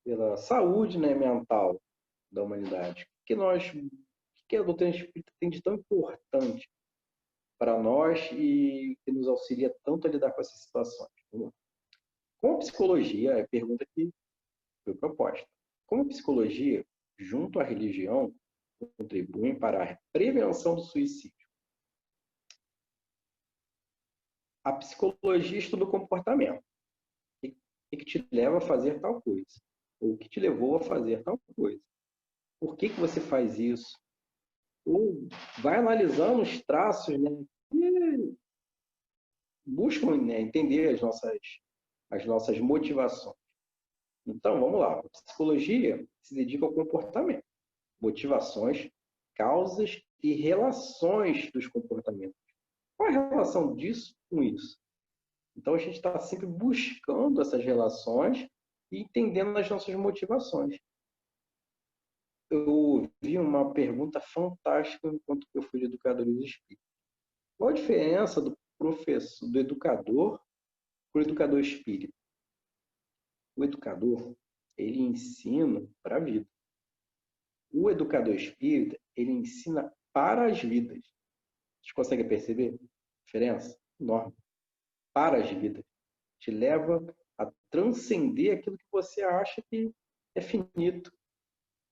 pela saúde, né, mental da humanidade? O que a doutrina espírita tem de tão importante para nós e que nos auxilia tanto a lidar com essas situações? Com a psicologia, é a pergunta que foi proposta. Como a psicologia, junto à religião, contribuem para a prevenção do suicídio? A psicologia estuda o comportamento. O que te leva a fazer tal coisa? Ou o que te levou a fazer tal coisa? Por que você faz isso? Ou vai analisando os traços, né? E buscam, né, entender as nossas motivações. Então, vamos lá. A psicologia se dedica ao comportamento, motivações, causas e relações dos comportamentos. Qual é a relação disso com isso? Então, a gente está sempre buscando essas relações e entendendo as nossas motivações. Eu vi uma pergunta fantástica enquanto eu fui de educadores espíritas. Qual a diferença do professor, do educador para o educador espírita? O educador, ele ensina para a vida. O educador espírita, ele ensina para as vidas. Vocês conseguem perceber a diferença? Enorme. Para as vidas. Te leva a transcender aquilo que você acha que é finito.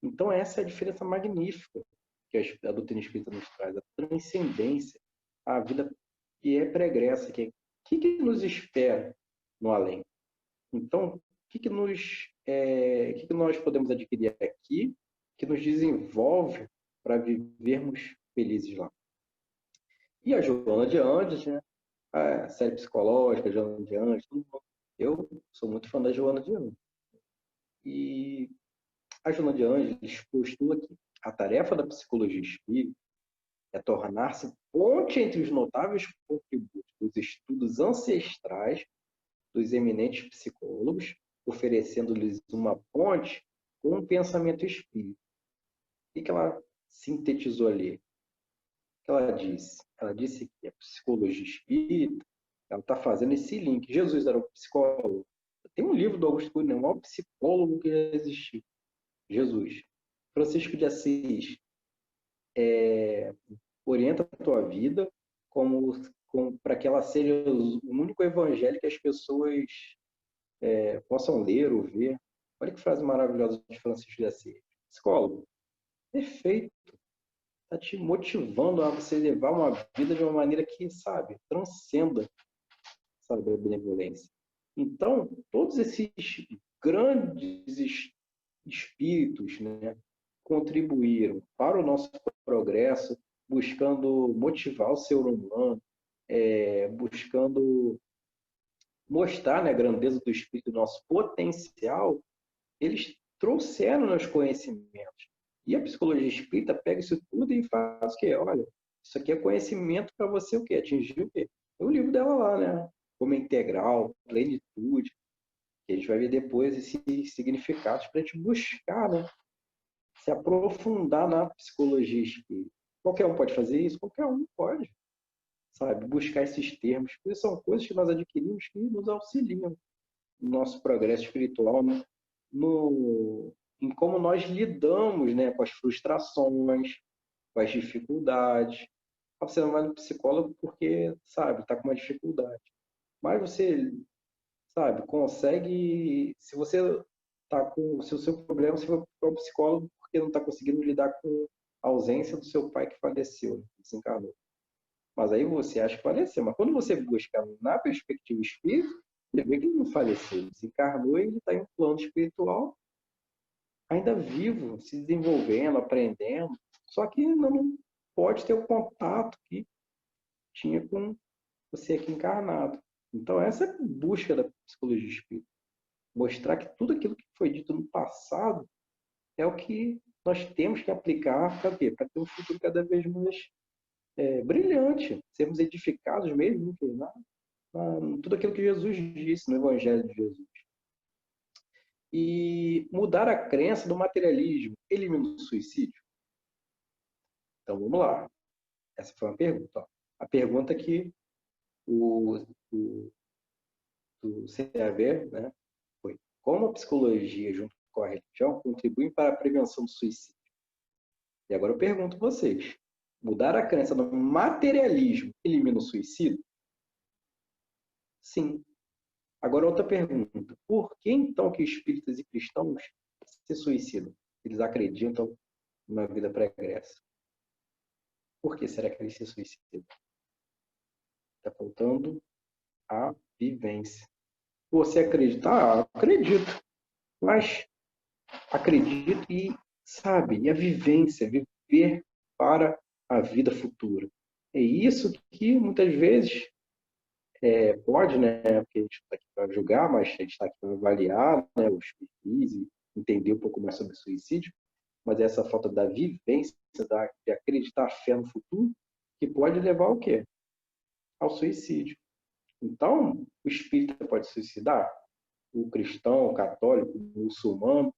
Então, essa é a diferença magnífica que a doutrina espírita nos traz, a transcendência, a vida que é pregressa, que é o que nos espera no além. Então, o que nós podemos adquirir aqui que nos desenvolve para vivermos felizes lá? E a Joana de Andes, né? A série psicológica, a Joana de Andes, eu sou muito fã da Joana de Andes. E a Joana de Andes postula que a tarefa da psicologia espírita é tornar-se ponte entre os notáveis contributos dos estudos ancestrais dos eminentes psicólogos, oferecendo-lhes uma ponte com um pensamento espírita. O que ela sintetizou ali? O que ela disse? Ela disse que a psicologia espírita ela está fazendo esse link. Jesus era um psicólogo. Tem um livro do Augusto Cury, o maior psicólogo que já existiu. Jesus. Francisco de Assis orienta a tua vida para que ela seja o único evangelho que as pessoas possam ler ou ver. Olha que frase maravilhosa de Francisco de Assis. Psicólogo, perfeito. Está te motivando a você levar uma vida de uma maneira que, sabe, transcenda, sabe, a benevolência. Então, todos esses grandes espíritos, né, contribuíram para o nosso progresso, buscando motivar o ser humano, buscando mostrar, né, a grandeza do espírito, nosso potencial. Eles trouxeram os conhecimentos. E a psicologia espírita pega isso tudo e faz o quê? Olha, isso aqui é conhecimento para você o quê? Atingir o quê? É o livro dela lá, né? Como integral, plenitude, que a gente vai ver depois esses significados para a gente buscar, né? Se aprofundar na psicologia espírita. Qualquer um pode fazer isso? Qualquer um pode, sabe? Buscar esses termos, porque são coisas que nós adquirimos que nos auxiliam no nosso progresso espiritual, né? Em como nós lidamos, né, com as frustrações, com as dificuldades. Você não vai no psicólogo porque, sabe, está com uma dificuldade. Mas você, sabe, consegue, se o seu problema, você vai para o psicólogo porque não está conseguindo lidar com a ausência do seu pai que faleceu, desencarnou. Mas aí você acha que faleceu. Mas quando você busca na perspectiva espírita, você vê que ele não faleceu, desencarnou e ele está em um plano espiritual ainda vivo, se desenvolvendo, aprendendo, só que ainda não pode ter o contato que tinha com você aqui encarnado. Então, essa é a busca da psicologia espírita. Mostrar que tudo aquilo que foi dito no passado é o que nós temos que aplicar para quê? Para ter um futuro cada vez mais brilhante, sermos edificados mesmo tudo aquilo que Jesus disse no Evangelho de Jesus. E mudar a crença do materialismo elimina o suicídio? Então vamos lá. Essa foi uma pergunta. Ó. A pergunta que o CAV, né, foi: como a psicologia junto com a religião contribuem para a prevenção do suicídio? E agora eu pergunto a vocês: mudar a crença do materialismo elimina o suicídio? Sim. Agora outra pergunta: por que então que espíritas e cristãos se suicidam? Eles acreditam numa vida pregressa. Por que será que eles se suicidam? Está faltando a vivência. Você acredita? Acredito. Mas acredito e, sabe, e a vivência, viver para a vida futura. É isso que muitas vezes pode, né? Porque a gente está aqui para julgar, mas a gente está aqui para avaliar, né, os perfis e entender um pouco mais sobre o suicídio. Mas é essa falta da vivência, de acreditar fé no futuro, que pode levar ao quê? Ao suicídio. Então, o espírita pode suicidar, o cristão, o católico, o muçulmano,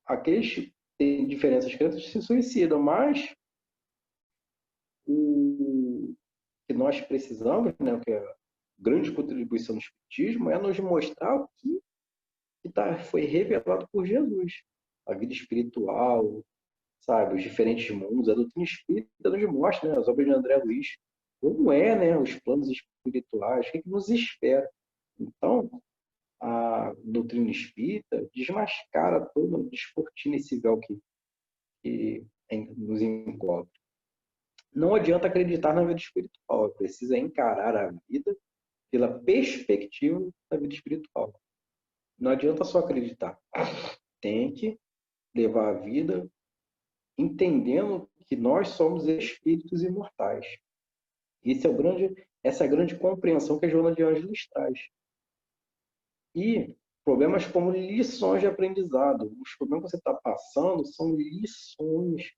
aqueles que têm diferenças crenças se suicidam, mas o que nós precisamos, né, o que é a grande contribuição do espiritismo, é nos mostrar o que foi revelado por Jesus. A vida espiritual, sabe, os diferentes mundos, a doutrina espírita nos mostra, né, as obras de André Luiz, como é, né, os planos espirituais, o que nos espera. Então, a doutrina espírita desmascara todo o descortina esse véu que nos encobre. Não adianta acreditar na vida espiritual, precisa encarar a vida pela perspectiva da vida espiritual. Não adianta só acreditar. Tem que levar a vida entendendo que nós somos espíritos imortais. Essa é a grande compreensão que a Joana de Ângeles traz. E problemas como lições de aprendizado. Os problemas que você está passando são lições.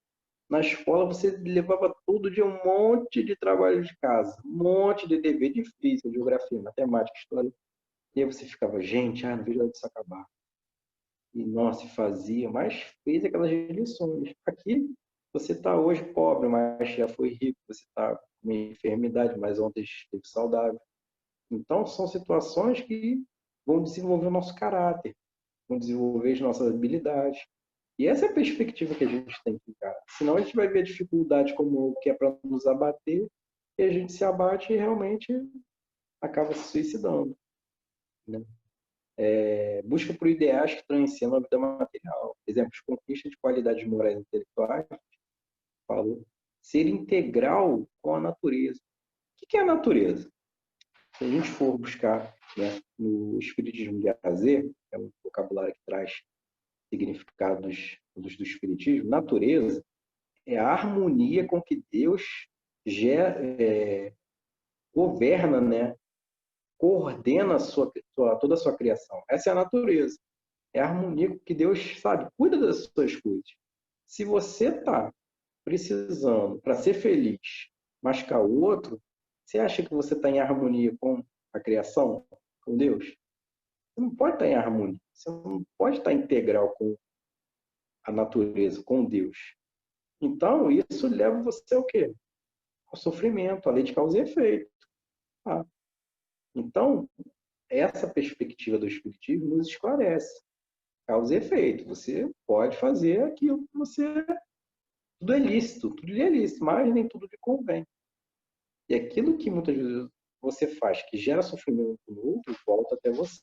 Na escola você levava todo dia um monte de trabalho de casa, um monte de dever difícil, geografia, matemática, história. E aí você ficava, gente, não vejo a hora disso acabar. E, nossa, fazia, mas fez aquelas lições. Aqui, você está hoje pobre, mas já foi rico. Você está com uma enfermidade, mas ontem esteve saudável. Então, são situações que vão desenvolver o nosso caráter, vão desenvolver as nossas habilidades. E essa é a perspectiva que a gente tem que encarar. Senão a gente vai ver a dificuldade como o que é para nos abater, e a gente se abate e realmente acaba se suicidando. Né? Busca por ideais que transcendam a vida material. Por exemplo, conquista de qualidades morais e intelectuais, falou, ser integral com a natureza. O que é a natureza? Se a gente for buscar, né, no Espiritismo de Azer, que é um vocabulário que traz significados do Espiritismo, natureza é a harmonia com que Deus governa, né, coordena toda a sua criação. Essa é a natureza. É a harmonia que Deus, sabe, cuida das suas coisas. Se você está precisando, para ser feliz, machucar o outro, você acha que você está em harmonia com a criação, com Deus? Você não pode estar em harmonia. Você não pode estar integral com a natureza, com Deus. Então, isso leva você ao quê? Ao sofrimento, à lei de causa e efeito. Ah. Então, essa perspectiva do Espiritismo nos esclarece. Causa e efeito. Você pode fazer aquilo que você... Tudo é lícito, tudo é lícito, mas nem tudo lhe convém. E aquilo que muitas vezes você faz, que gera sofrimento no outro, volta até você.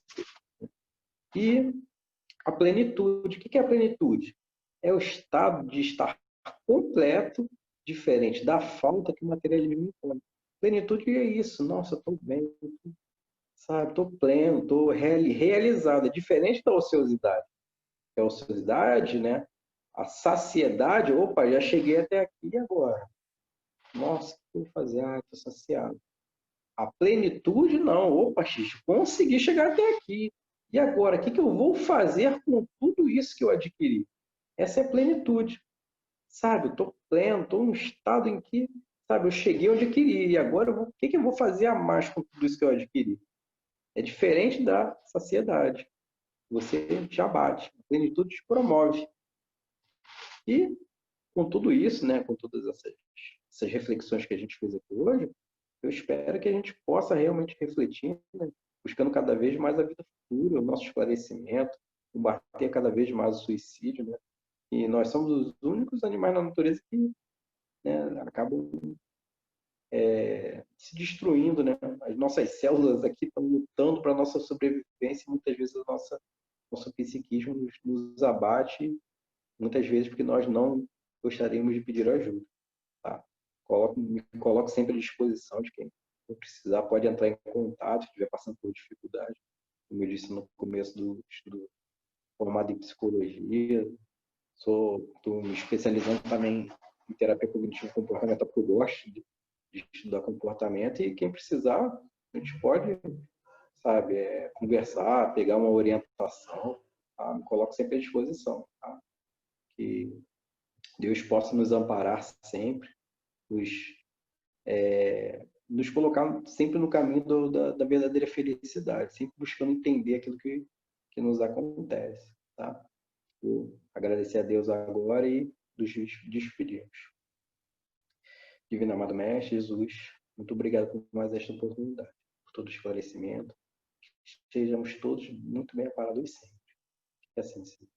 E a plenitude. O que é a plenitude? É o estado de estar completo, diferente da falta que o materialismo impõe. Plenitude é isso. Nossa, estou bem, sabe? Estou pleno, estou realizado. É diferente da ociosidade. A ociosidade, né? A saciedade, opa, já cheguei até aqui e agora. Nossa, o que eu vou fazer? Estou saciado. A plenitude, não. Opa, consegui chegar até aqui. E agora, o que eu vou fazer com tudo isso que eu adquiri? Essa é a plenitude. Sabe, eu estou pleno, estou num estado em que, sabe, eu cheguei onde eu queria, e agora o que eu vou fazer a mais com tudo isso que eu adquiri? É diferente da saciedade. Você já bate, a plenitude te promove. E com tudo isso, né, com todas essas reflexões que a gente fez aqui hoje, eu espero que a gente possa realmente refletir, né, buscando cada vez mais a vida futura, o nosso esclarecimento, combater cada vez mais o suicídio, né? E nós somos os únicos animais na natureza que, né, acabam se destruindo, né? As nossas células aqui estão lutando para a nossa sobrevivência e muitas vezes nosso psiquismo nos abate, muitas vezes porque nós não gostaríamos de pedir ajuda. Tá? Me coloco sempre à disposição de quem precisar, pode entrar em contato, se estiver passando por dificuldade. Como eu disse no começo do estudo, formado em psicologia, estou me especializando também em terapia cognitivo comportamental, porque eu gosto de estudar comportamento, e quem precisar, a gente pode, sabe, conversar, pegar uma orientação, tá? Me coloco sempre à disposição, tá? Que Deus possa nos amparar sempre, nos, nos colocar sempre no caminho da verdadeira felicidade, sempre buscando entender aquilo que nos acontece, tá? Vou agradecer a Deus agora e nos despedirmos. Divino Amado Mestre Jesus, muito obrigado por mais esta oportunidade, por todo o esclarecimento. Sejamos todos muito bem amparados sempre. Que assim seja.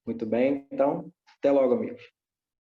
Muito bem, então, até logo, amigos.